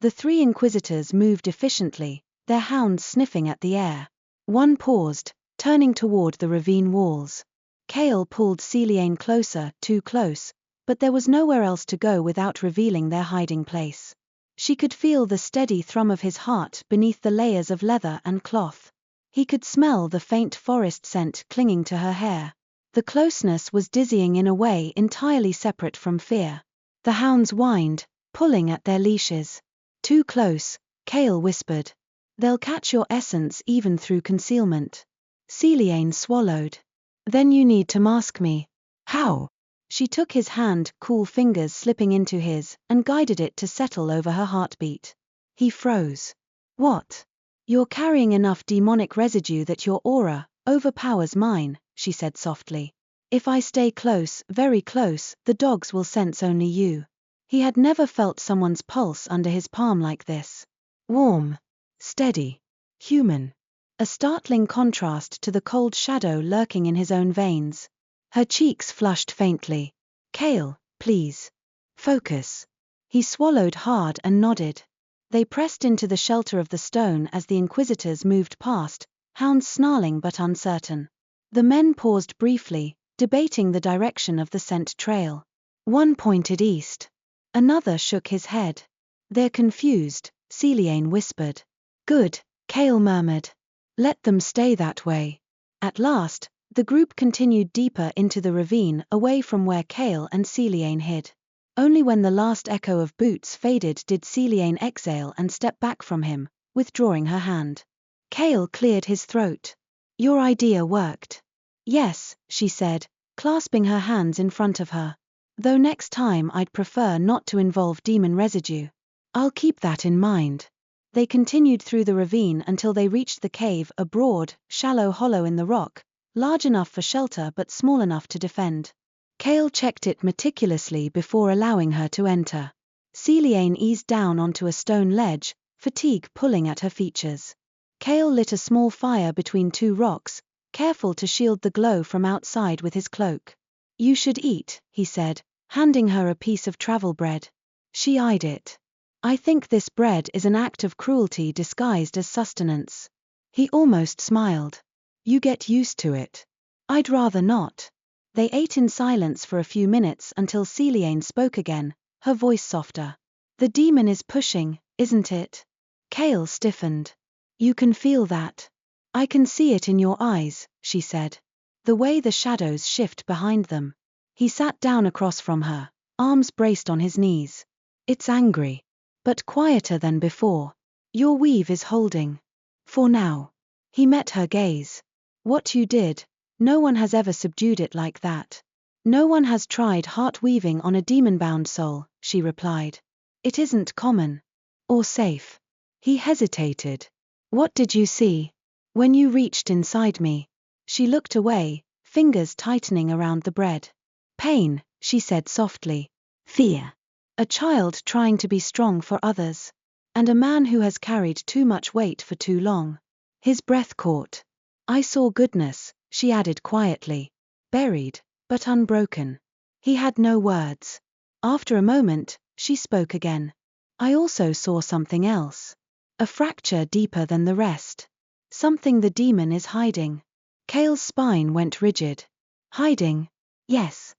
The three inquisitors moved efficiently, their hounds sniffing at the air. One paused, turning toward the ravine walls. Kael pulled Seliane closer, too close, but there was nowhere else to go without revealing their hiding place. She could feel the steady thrum of his heart beneath the layers of leather and cloth. He could smell the faint forest scent clinging to her hair. The closeness was dizzying in a way entirely separate from fear. The hounds whined, pulling at their leashes. Too close, Kael whispered. They'll catch your essence even through concealment. Seliane swallowed. Then you need to mask me. How? She took his hand, cool fingers slipping into his, and guided it to settle over her heartbeat. He froze. What? You're carrying enough demonic residue that your aura overpowers mine, she said softly. If I stay close, very close, the dogs will sense only you. He had never felt someone's pulse under his palm like this. Warm. Steady. Human. A startling contrast to the cold shadow lurking in his own veins. Her cheeks flushed faintly. Kael, please. Focus. He swallowed hard and nodded. They pressed into the shelter of the stone as the inquisitors moved past, hounds snarling but uncertain. The men paused briefly, debating the direction of the scent trail. One pointed east. Another shook his head. "They're confused," Seliane whispered. "Good," Kael murmured. "Let them stay that way." At last, the group continued deeper into the ravine away from where Kael and Seliane hid. Only when the last echo of boots faded did Seliane exhale and step back from him, withdrawing her hand. Kael cleared his throat. "Your idea worked." "Yes," she said, clasping her hands in front of her. "Though next time I'd prefer not to involve demon residue." "I'll keep that in mind." They continued through the ravine until they reached the cave, a broad, shallow hollow in the rock, large enough for shelter but small enough to defend. Kael checked it meticulously before allowing her to enter. Seliane eased down onto a stone ledge, fatigue pulling at her features. Kael lit a small fire between two rocks, careful to shield the glow from outside with his cloak. "You should eat," he said, handing her a piece of travel bread. She eyed it. "I think this bread is an act of cruelty disguised as sustenance." He almost smiled. "You get used to it." "I'd rather not." They ate in silence for a few minutes until Seliane spoke again, her voice softer. "The demon is pushing, isn't it?" Kael stiffened. "You can feel that." "I can see it in your eyes," she said. "The way the shadows shift behind them." He sat down across from her, arms braced on his knees. "It's angry. But quieter than before. Your weave is holding. For now." He met her gaze. "What you did, no one has ever subdued it like that." "No one has tried heart weaving on a demon-bound soul," she replied. "It isn't common. Or safe." He hesitated. "What did you see when you reached inside me?" She looked away, fingers tightening around the bread. "Pain," she said softly. "Fear. A child trying to be strong for others. And a man who has carried too much weight for too long." His breath caught. "I saw goodness," she added quietly. "Buried, but unbroken." He had no words. After a moment, she spoke again. "I also saw something else. A fracture deeper than the rest. Something the demon is hiding." Kael's spine went rigid. "Hiding?" "Yes.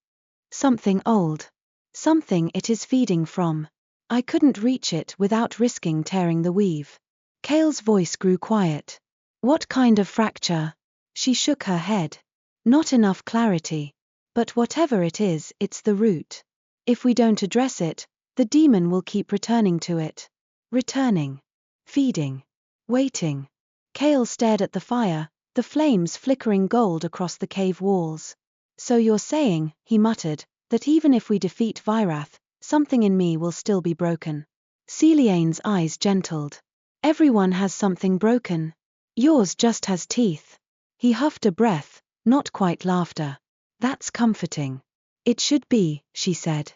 Something old. Something it is feeding from. I couldn't reach it without risking tearing the weave." Kael's voice grew quiet. "What kind of fracture?" She shook her head. "Not enough clarity. But whatever it is, it's the root. If we don't address it, the demon will keep returning to it. Returning. Feeding. Waiting." Kael stared at the fire, the flames flickering gold across the cave walls. "So you're saying," he muttered, "that even if we defeat Vyrath, something in me will still be broken." Seliane's eyes gentled. "Everyone has something broken. Yours just has teeth." He huffed a breath, not quite laughter. "That's comforting." "It should be," she said.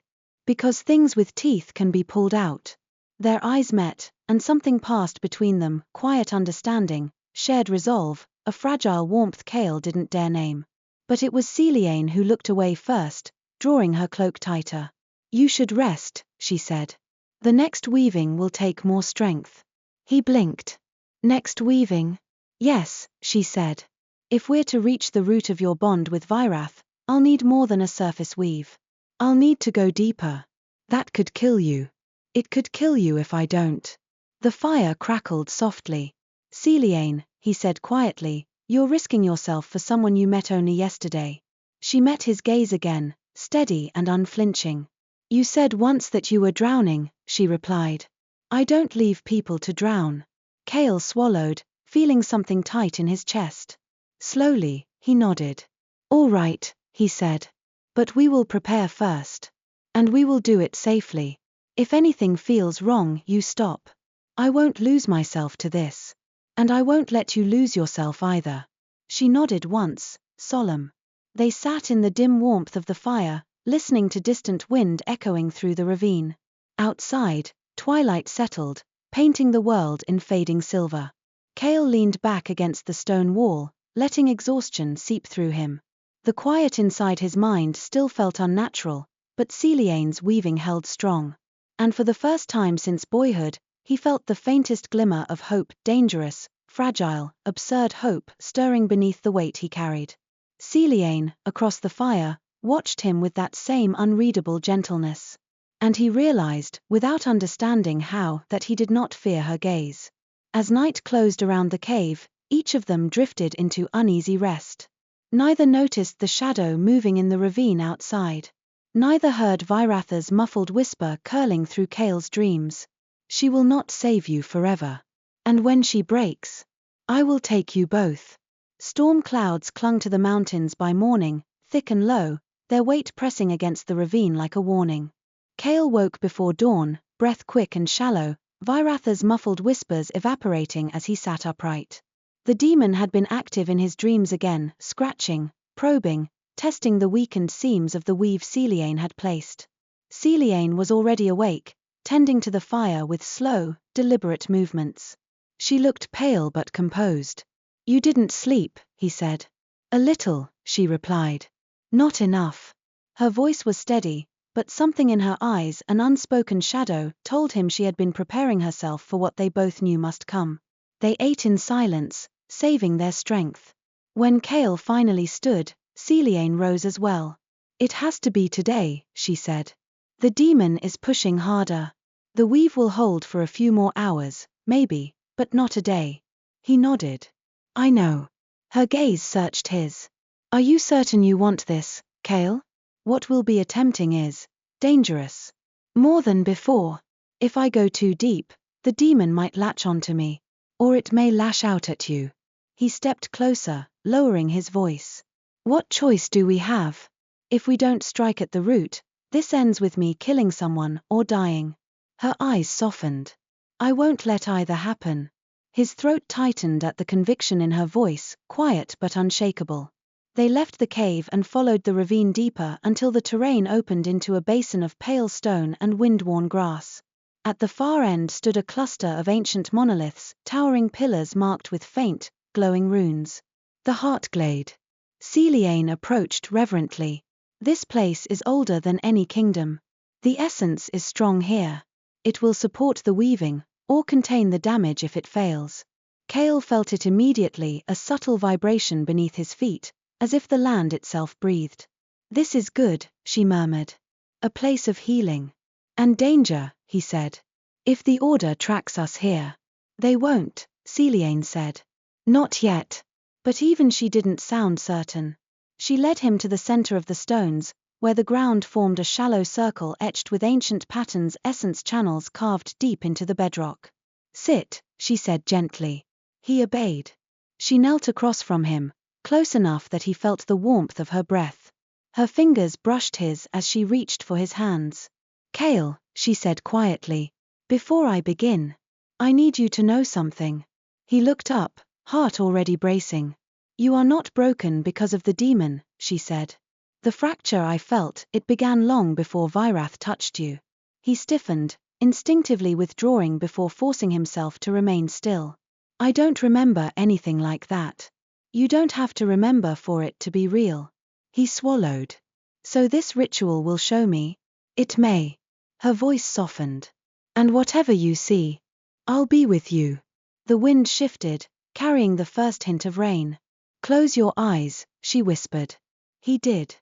"Because things with teeth can be pulled out." Their eyes met, and something passed between them, quiet understanding, shared resolve, a fragile warmth Kael didn't dare name. But it was Seliane who looked away first, drawing her cloak tighter. "You should rest," she said. "The next weaving will take more strength." He blinked. "Next weaving?" "Yes," she said. "If we're to reach the root of your bond with Vyrath, I'll need more than a surface weave. I'll need to go deeper." "That could kill you." "It could kill you if I don't." The fire crackled softly. "Seliane," he said quietly, "you're risking yourself for someone you met only yesterday." She met his gaze again, steady and unflinching. "You said once that you were drowning," she replied. "I don't leave people to drown." Kael swallowed, feeling something tight in his chest. Slowly, he nodded. "All right," he said. "But we will prepare first. And we will do it safely. If anything feels wrong, you stop. I won't lose myself to this. And I won't let you lose yourself either." She nodded once, solemn. They sat in the dim warmth of the fire, listening to distant wind echoing through the ravine. Outside, twilight settled, painting the world in fading silver. Kael leaned back against the stone wall, letting exhaustion seep through him. The quiet inside his mind still felt unnatural, but Seliane's weaving held strong. And for the first time since boyhood, He felt the faintest glimmer of hope, dangerous, fragile, absurd hope stirring beneath the weight he carried. Seliane, across the fire, watched him with that same unreadable gentleness. And he realized, without understanding how, that he did not fear her gaze. As night closed around the cave, each of them drifted into uneasy rest. Neither noticed the shadow moving in the ravine outside. Neither heard Viratha's muffled whisper curling through Kael's dreams. She will not save you forever. And when she breaks, I will take you both. Storm clouds clung to the mountains by morning, thick and low, their weight pressing against the ravine like a warning. Kael woke before dawn, breath quick and shallow, Viratha's muffled whispers evaporating as he sat upright. The demon had been active in his dreams again, scratching, probing, testing the weakened seams of the weave Seliane had placed. Seliane was already awake, tending to the fire with slow, deliberate movements. She looked pale but composed. You didn't sleep, he said. A little, she replied. Not enough. Her voice was steady, but something in her eyes, an unspoken shadow, told him she had been preparing herself for what they both knew must come. They ate in silence, saving their strength. When Kael finally stood, Seliane rose as well. It has to be today, she said. The demon is pushing harder. The weave will hold for a few more hours, maybe, but not a day. He nodded. I know. Her gaze searched his. Are you certain you want this, Kael? What will be attempting is dangerous. More than before. If I go too deep, the demon might latch onto me. Or it may lash out at you. He stepped closer, lowering his voice. What choice do we have? If we don't strike at the root, this ends with me killing someone or dying. Her eyes softened. I won't let either happen. His throat tightened at the conviction in her voice, quiet but unshakable. They left the cave and followed the ravine deeper until the terrain opened into a basin of pale stone and wind-worn grass. At the far end stood a cluster of ancient monoliths, towering pillars marked with faint, glowing runes. The Heartglade. Seliane approached reverently. This place is older than any kingdom. The essence is strong here. It will support the weaving, or contain the damage if it fails. Kael felt it immediately, a subtle vibration beneath his feet, as if the land itself breathed. This is good, she murmured. A place of healing. And danger, he said. If the Order tracks us here. They won't, Seliane said. Not yet. But even she didn't sound certain. She led him to the center of the stones, where the ground formed a shallow circle etched with ancient patterns, essence channels carved deep into the bedrock. Sit, she said gently. He obeyed. She knelt across from him, close enough that he felt the warmth of her breath. Her fingers brushed his as she reached for his hands. Kael, she said quietly, before I begin, I need you to know something. He looked up, heart already bracing. You are not broken because of the demon, she said. The fracture I felt, it began long before Virath touched you. He stiffened, instinctively withdrawing before forcing himself to remain still. I don't remember anything like that. You don't have to remember for it to be real. He swallowed. So this ritual will show me? It may. Her voice softened. And whatever you see, I'll be with you. The wind shifted, carrying the first hint of rain. Close your eyes, she whispered. He did.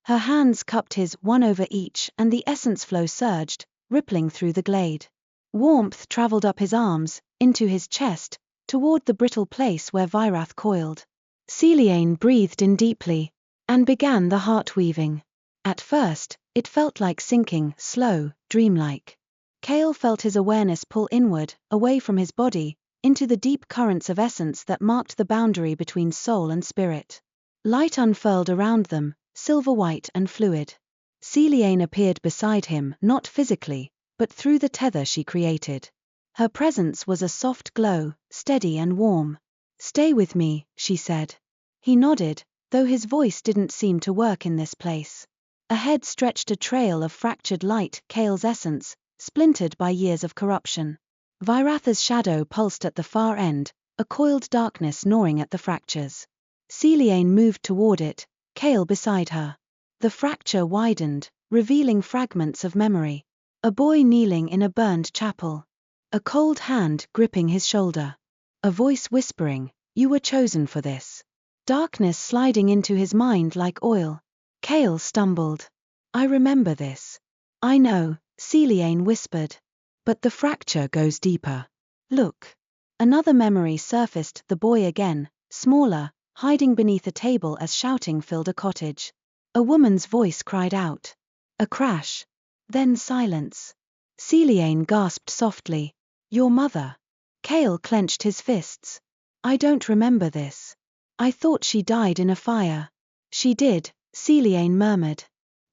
Her hands cupped his, one over each, and the essence flow surged, rippling through the glade. Warmth traveled up his arms, into his chest, toward the brittle place where Virath coiled. Seliane breathed in deeply, and began the heart weaving. At first, it felt like sinking, slow, dreamlike. Kael felt his awareness pull inward, away from his body, into the deep currents of essence that marked the boundary between soul and spirit. Light unfurled around them, silver-white and fluid. Seliane appeared beside him, not physically, but through the tether she created. Her presence was a soft glow, steady and warm. Stay with me, she said. He nodded, though his voice didn't seem to work in this place. Ahead stretched a trail of fractured light, Kael's essence, splintered by years of corruption. Viratha's shadow pulsed at the far end, a coiled darkness gnawing at the fractures. Seliane moved toward it, Kael beside her. The fracture widened, revealing fragments of memory. A boy kneeling in a burned chapel. A cold hand gripping his shoulder. A voice whispering, "You were chosen for this." Darkness sliding into his mind like oil. Kael stumbled. "I remember this." "I know," Seliane whispered. "But the fracture goes deeper. Look." Another memory surfaced, the boy again, smaller, hiding beneath a table as shouting filled a cottage. A woman's voice cried out. A crash. Then silence. Seliane gasped softly. "Your mother." Kael clenched his fists. "I don't remember this. I thought she died in a fire." "She did," Seliane murmured.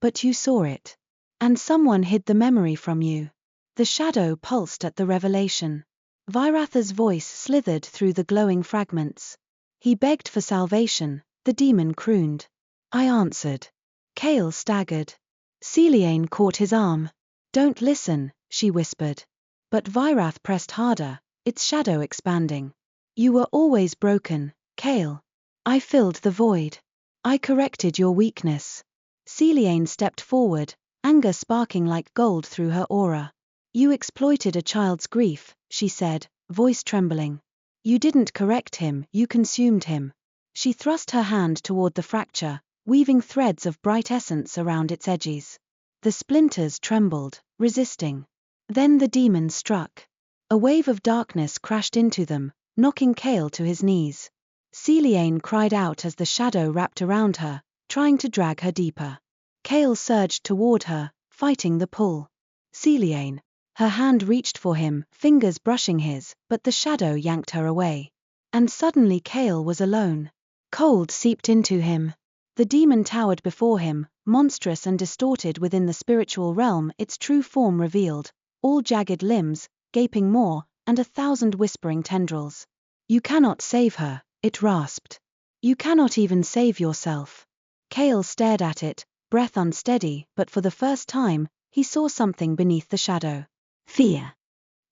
"But you saw it. And someone hid the memory from you." The shadow pulsed at the revelation. Viratha's voice slithered through the glowing fragments. "He begged for salvation," the demon crooned. "I answered." Kael staggered. Seliane caught his arm. "Don't listen," she whispered. But Virath pressed harder, its shadow expanding. "You were always broken, Kael. I filled the void. I corrected your weakness." Seliane stepped forward, anger sparking like gold through her aura. "You exploited a child's grief," she said, voice trembling. "You didn't correct him, you consumed him." She thrust her hand toward the fracture, weaving threads of bright essence around its edges. The splinters trembled, resisting. Then the demon struck. A wave of darkness crashed into them, knocking Kael to his knees. Seliane cried out as the shadow wrapped around her, trying to drag her deeper. Kael surged toward her, fighting the pull. "Seliane." Her hand reached for him, fingers brushing his, but the shadow yanked her away. And suddenly Kael was alone. Cold seeped into him. The demon towered before him, monstrous and distorted within the spiritual realm, its true form revealed, all jagged limbs, gaping maw, and 1,000 whispering tendrils. "You cannot save her," it rasped. "You cannot even save yourself." Kael stared at it, breath unsteady, but for the first time, he saw something beneath the shadow. Fear.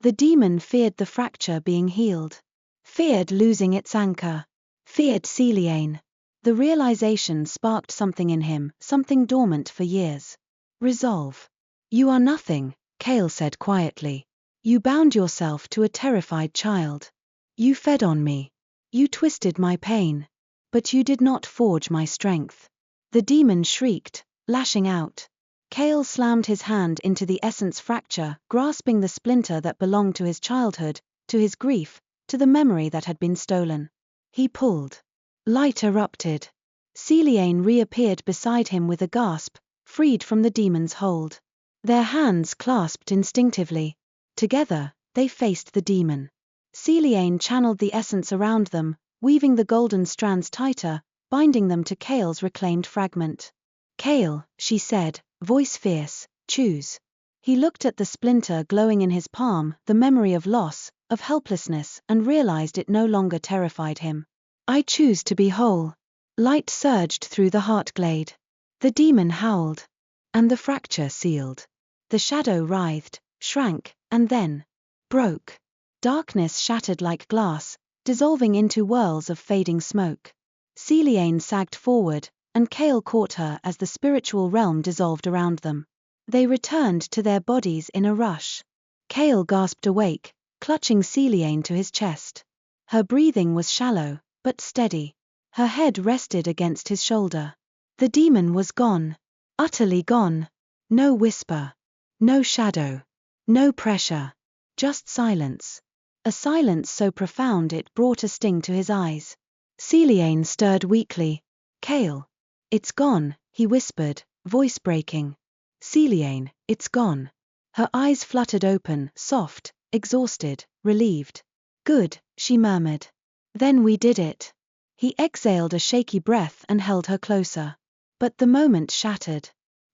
The demon feared the fracture being healed. Feared losing its anchor. Feared Seliane. The realization sparked something in him, something dormant for years. "Resolve. You are nothing," Kael said quietly. "You bound yourself to a terrified child. You fed on me. You twisted my pain. But you did not forge my strength." The demon shrieked, lashing out. Kael slammed his hand into the essence fracture, grasping the splinter that belonged to his childhood, to his grief, to the memory that had been stolen. He pulled. Light erupted. Seliane reappeared beside him with a gasp, freed from the demon's hold. Their hands clasped instinctively. Together, they faced the demon. Seliane channeled the essence around them, weaving the golden strands tighter, binding them to Kael's reclaimed fragment. "Kael," she said, voice fierce, "choose." He looked at the splinter glowing in his palm, the memory of loss, of helplessness, and realized it no longer terrified him. "I choose to be whole." Light surged through the heartglade. The demon howled. And the fracture sealed. The shadow writhed, shrank, and then broke. Darkness shattered like glass, dissolving into whirls of fading smoke. Seliane sagged forward, and Kael caught her as the spiritual realm dissolved around them. They returned to their bodies in a rush. Kael gasped awake, clutching Seliane to his chest. Her breathing was shallow, but steady. Her head rested against his shoulder. The demon was gone. Utterly gone. No whisper. No shadow. No pressure. Just silence. A silence so profound it brought a sting to his eyes. Seliane stirred weakly. "Kael." "It's gone," he whispered, voice breaking. "Seliane, it's gone." Her eyes fluttered open, soft, exhausted, relieved. "Good," she murmured. "Then we did it." He exhaled a shaky breath and held her closer. But the moment shattered.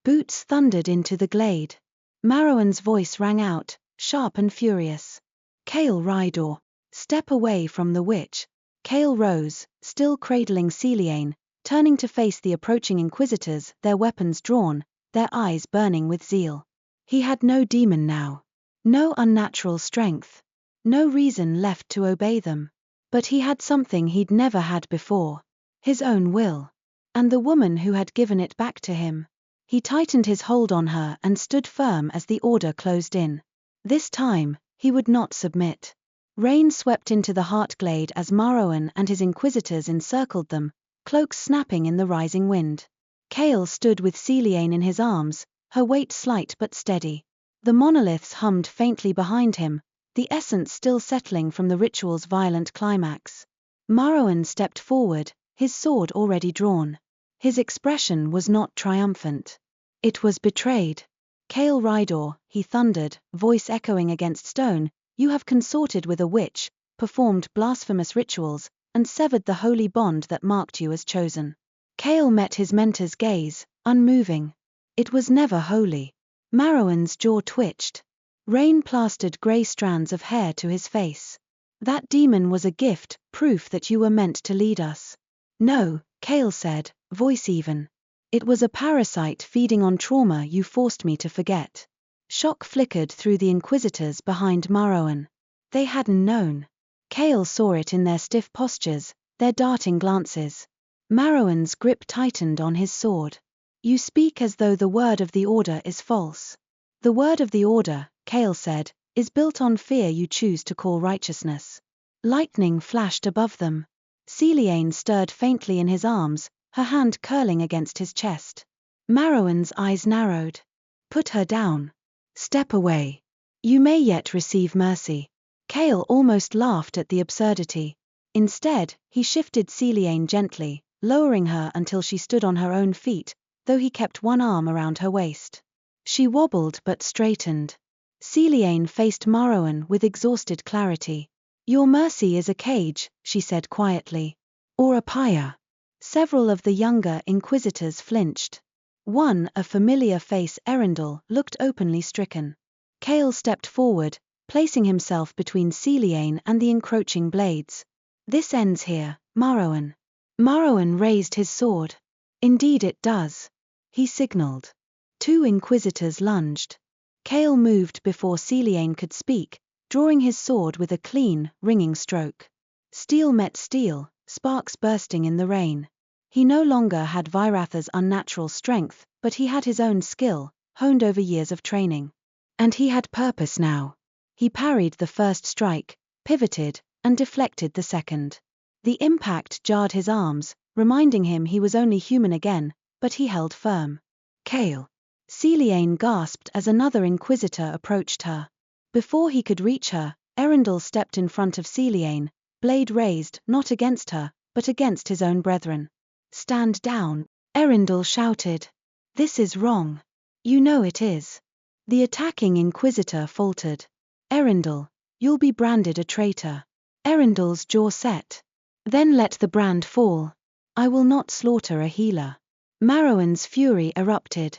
Boots thundered into the glade. Marrowan's voice rang out, sharp and furious. "Kael Rhydoor, step away from the witch." Kael rose, still cradling Seliane, turning to face the approaching inquisitors, their weapons drawn, their eyes burning with zeal. He had no demon now. No unnatural strength. No reason left to obey them. But he had something he'd never had before. His own will. And the woman who had given it back to him. He tightened his hold on her and stood firm as the order closed in. This time, He would not submit. Rain swept into the Heartglade as Marrowan and his inquisitors encircled them, cloaks snapping in the rising wind. Kael stood with Seliane in his arms, her weight slight but steady. The monoliths hummed faintly behind him, the essence still settling from the ritual's violent climax. Marrowan stepped forward, his sword already drawn. His expression was not triumphant. It was betrayed. Kael Rhydoor, he thundered, voice echoing against stone, you have consorted with a witch, performed blasphemous rituals, and severed the holy bond that marked you as chosen. Kael met his mentor's gaze, unmoving. It was never holy. Marrowan's jaw twitched. Rain plastered grey strands of hair to his face. That demon was a gift, proof that you were meant to lead us. No, Kael said, voice even. It was a parasite feeding on trauma you forced me to forget. Shock flickered through the inquisitors behind Marrowan. They hadn't known. Kael saw it in their stiff postures, their darting glances. Marrowan's grip tightened on his sword. You speak as though the word of the Order is false. The word of the Order, Kael said, is built on fear you choose to call righteousness. Lightning flashed above them. Seliane stirred faintly in his arms, her hand curling against his chest. Marrowan's eyes narrowed. Put her down. Step away. You may yet receive mercy. Kael almost laughed at the absurdity. Instead, he shifted Seliane gently, lowering her until she stood on her own feet, though he kept one arm around her waist. She wobbled but straightened. Seliane faced Marrowan with exhausted clarity. Your mercy is a cage, she said quietly. Or a pyre. Several of the younger inquisitors flinched. One, a familiar face Erindel, looked openly stricken. Kael stepped forward, placing himself between Seliane and the encroaching blades. This ends here, Marrowan. Marrowan raised his sword. Indeed it does. He signaled. Two inquisitors lunged. Kael moved before Seliane could speak, drawing his sword with a clean, ringing stroke. Steel met steel, sparks bursting in the rain. He no longer had Viratha's unnatural strength, but he had his own skill, honed over years of training. And he had purpose now. He parried the first strike, pivoted, and deflected the second. The impact jarred his arms, reminding him he was only human again, but he held firm. Kael. Seliane gasped as another inquisitor approached her. Before he could reach her, Erindel stepped in front of Seliane, blade raised, not against her, but against his own brethren. Stand down, Erindel shouted. This is wrong. You know it is. The attacking inquisitor faltered. Erindel, you'll be branded a traitor. Erindel's jaw set. Then let the brand fall. I will not slaughter a healer. Marrowan's fury erupted.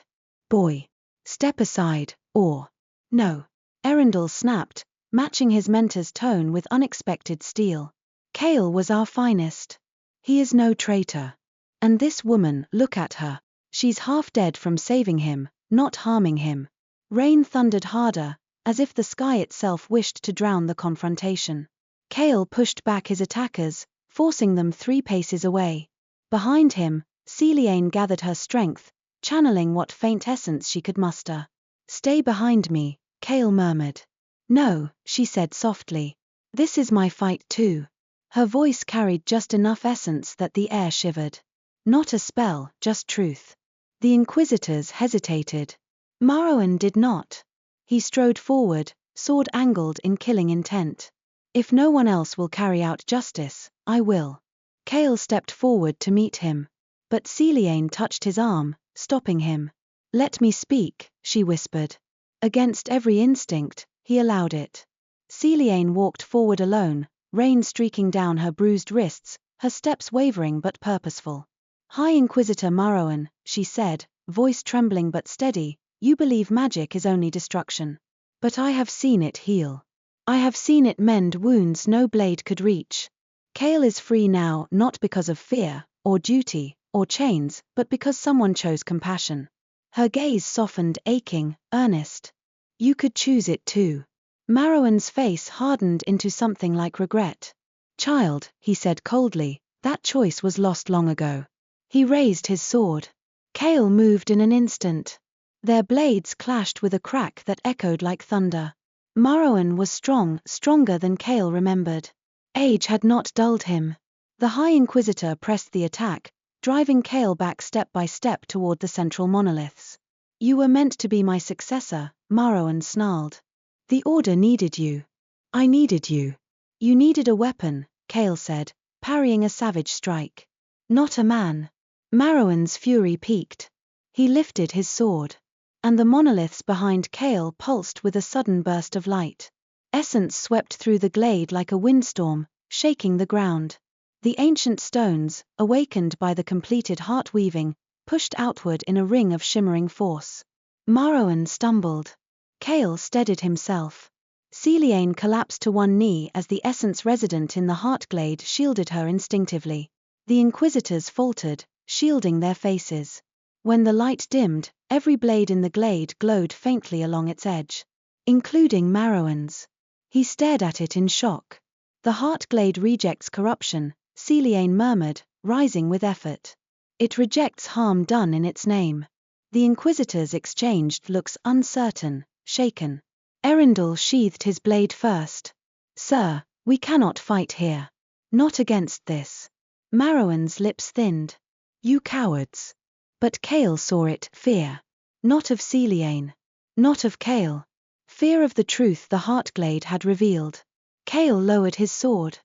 Boy. Step aside, or... No. Erindel snapped, matching his mentor's tone with unexpected steel. Kael was our finest. He is no traitor. And this woman, look at her. She's half dead from saving him, not harming him. Rain thundered harder, as if the sky itself wished to drown the confrontation. Kael pushed back his attackers, forcing them 3 paces away. Behind him, Seliane gathered her strength, channeling what faint essence she could muster. Stay behind me, Kael murmured. No, she said softly. This is my fight too. Her voice carried just enough essence that the air shivered. Not a spell, just truth. The inquisitors hesitated. Marrowan did not. He strode forward, sword angled in killing intent. If no one else will carry out justice, I will. Kael stepped forward to meet him. But Seliane touched his arm, stopping him. Let me speak, she whispered. Against every instinct, he allowed it. Seliane walked forward alone, rain streaking down her bruised wrists, her steps wavering but purposeful. High Inquisitor Marrowan, she said, voice trembling but steady, you believe magic is only destruction. But I have seen it heal. I have seen it mend wounds no blade could reach. Kael is free now not because of fear, or duty, or chains, but because someone chose compassion. Her gaze softened, aching, earnest. You could choose it too. Marrowan's face hardened into something like regret. Child, he said coldly, that choice was lost long ago. He raised his sword. Kael moved in an instant. Their blades clashed with a crack that echoed like thunder. Marouin was strong, stronger than Kael remembered. Age had not dulled him. The High Inquisitor pressed the attack, driving Kael back step by step toward the central monoliths. You were meant to be my successor, Marouin snarled. The Order needed you. I needed you. You needed a weapon, Kael said, parrying a savage strike. Not a man. Marouin's fury peaked. He lifted his sword. And the monoliths behind Kael pulsed with a sudden burst of light. Essence swept through the glade like a windstorm, shaking the ground. The ancient stones, awakened by the completed heart-weaving, pushed outward in a ring of shimmering force. Marouin stumbled. Kael steadied himself. Seliane collapsed to one knee as the essence resident in the Heartglade shielded her instinctively. The Inquisitors faltered, shielding their faces. When the light dimmed, every blade in the glade glowed faintly along its edge. Including Marouin's. He stared at it in shock. The Heartglade rejects corruption, Seliane murmured, rising with effort. It rejects harm done in its name. The Inquisitors exchanged looks, uncertain, shaken. Erindel sheathed his blade first. Sir, we cannot fight here. Not against this. Marouin's lips thinned. You cowards. But Kael saw it, fear. Not of Seliane. Not of Kael. Fear of the truth the Heartglade had revealed. Kael lowered his sword.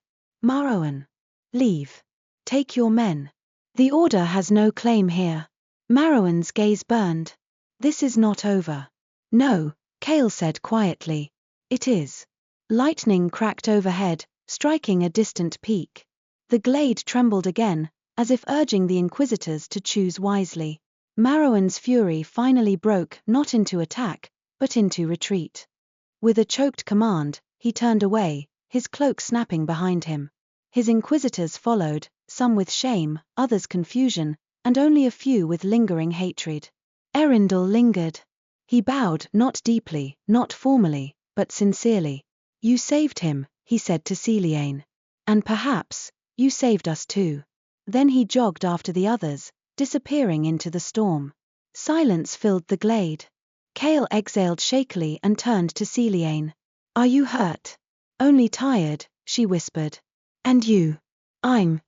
Marouin. Leave. Take your men. The Order has no claim here. Marouin's gaze burned. This is not over. No, Kael said quietly. It is. Lightning cracked overhead, striking a distant peak. The glade trembled again, as if urging the Inquisitors to choose wisely. Marouin's fury finally broke not into attack, but into retreat. With a choked command, he turned away, his cloak snapping behind him. His Inquisitors followed, some with shame, others confusion, and only a few with lingering hatred. Erindel lingered. He bowed, not deeply, not formally, but sincerely. You saved him, he said to Seliane. And perhaps, you saved us too. Then he jogged after the others, disappearing into the storm. Silence filled the glade. Kael exhaled shakily and turned to Seliane. Are you hurt? Only tired, she whispered. And you?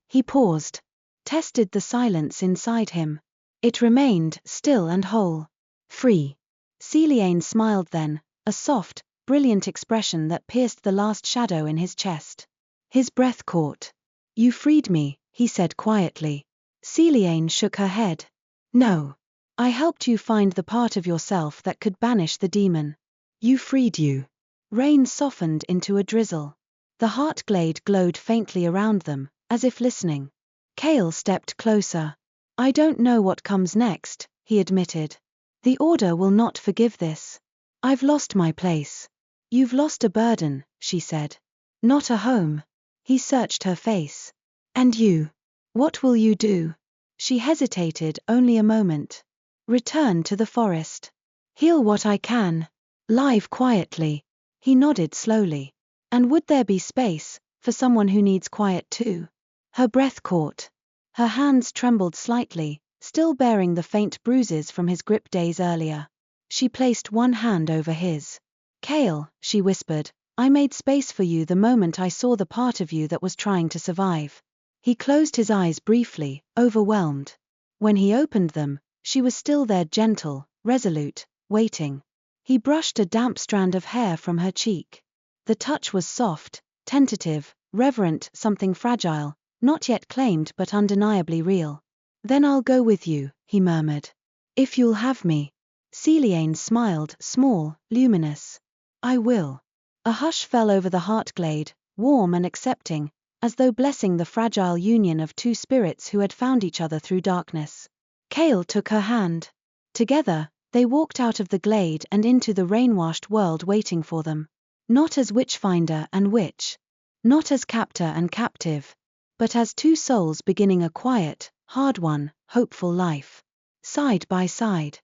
He paused. Tested the silence inside him. It remained still and whole. Free. Seliane smiled then, a soft, brilliant expression that pierced the last shadow in his chest. His breath caught. You freed me, he said quietly. Seliane shook her head. No. I helped you find the part of yourself that could banish the demon. You freed you. Rain softened into a drizzle. The Heartglade glowed faintly around them, as if listening. Kael stepped closer. I don't know what comes next, he admitted. The Order will not forgive this. I've lost my place. You've lost a burden, she said. Not a home. He searched her face. And you? What will you do? She hesitated only a moment. Return to the forest. Heal what I can. Live quietly. He nodded slowly. And would there be space for someone who needs quiet too? Her breath caught. Her hands trembled slightly, still bearing the faint bruises from his grip days earlier. She placed one hand over his. Kael, she whispered, I made space for you the moment I saw the part of you that was trying to survive. He closed his eyes briefly, overwhelmed. When he opened them, she was still there, gentle, resolute, waiting. He brushed a damp strand of hair from her cheek. The touch was soft, tentative, reverent, something fragile, not yet claimed but undeniably real. Then I'll go with you, he murmured. If you'll have me. Seliane smiled, small, luminous. I will. A hush fell over the Heartglade, warm and accepting, as though blessing the fragile union of two spirits who had found each other through darkness. Kael took her hand. Together, they walked out of the glade and into the rain-washed world waiting for them. Not as Witchfinder and witch. Not as captor and captive. But as two souls beginning a quiet, hard-won, hopeful life. Side by side.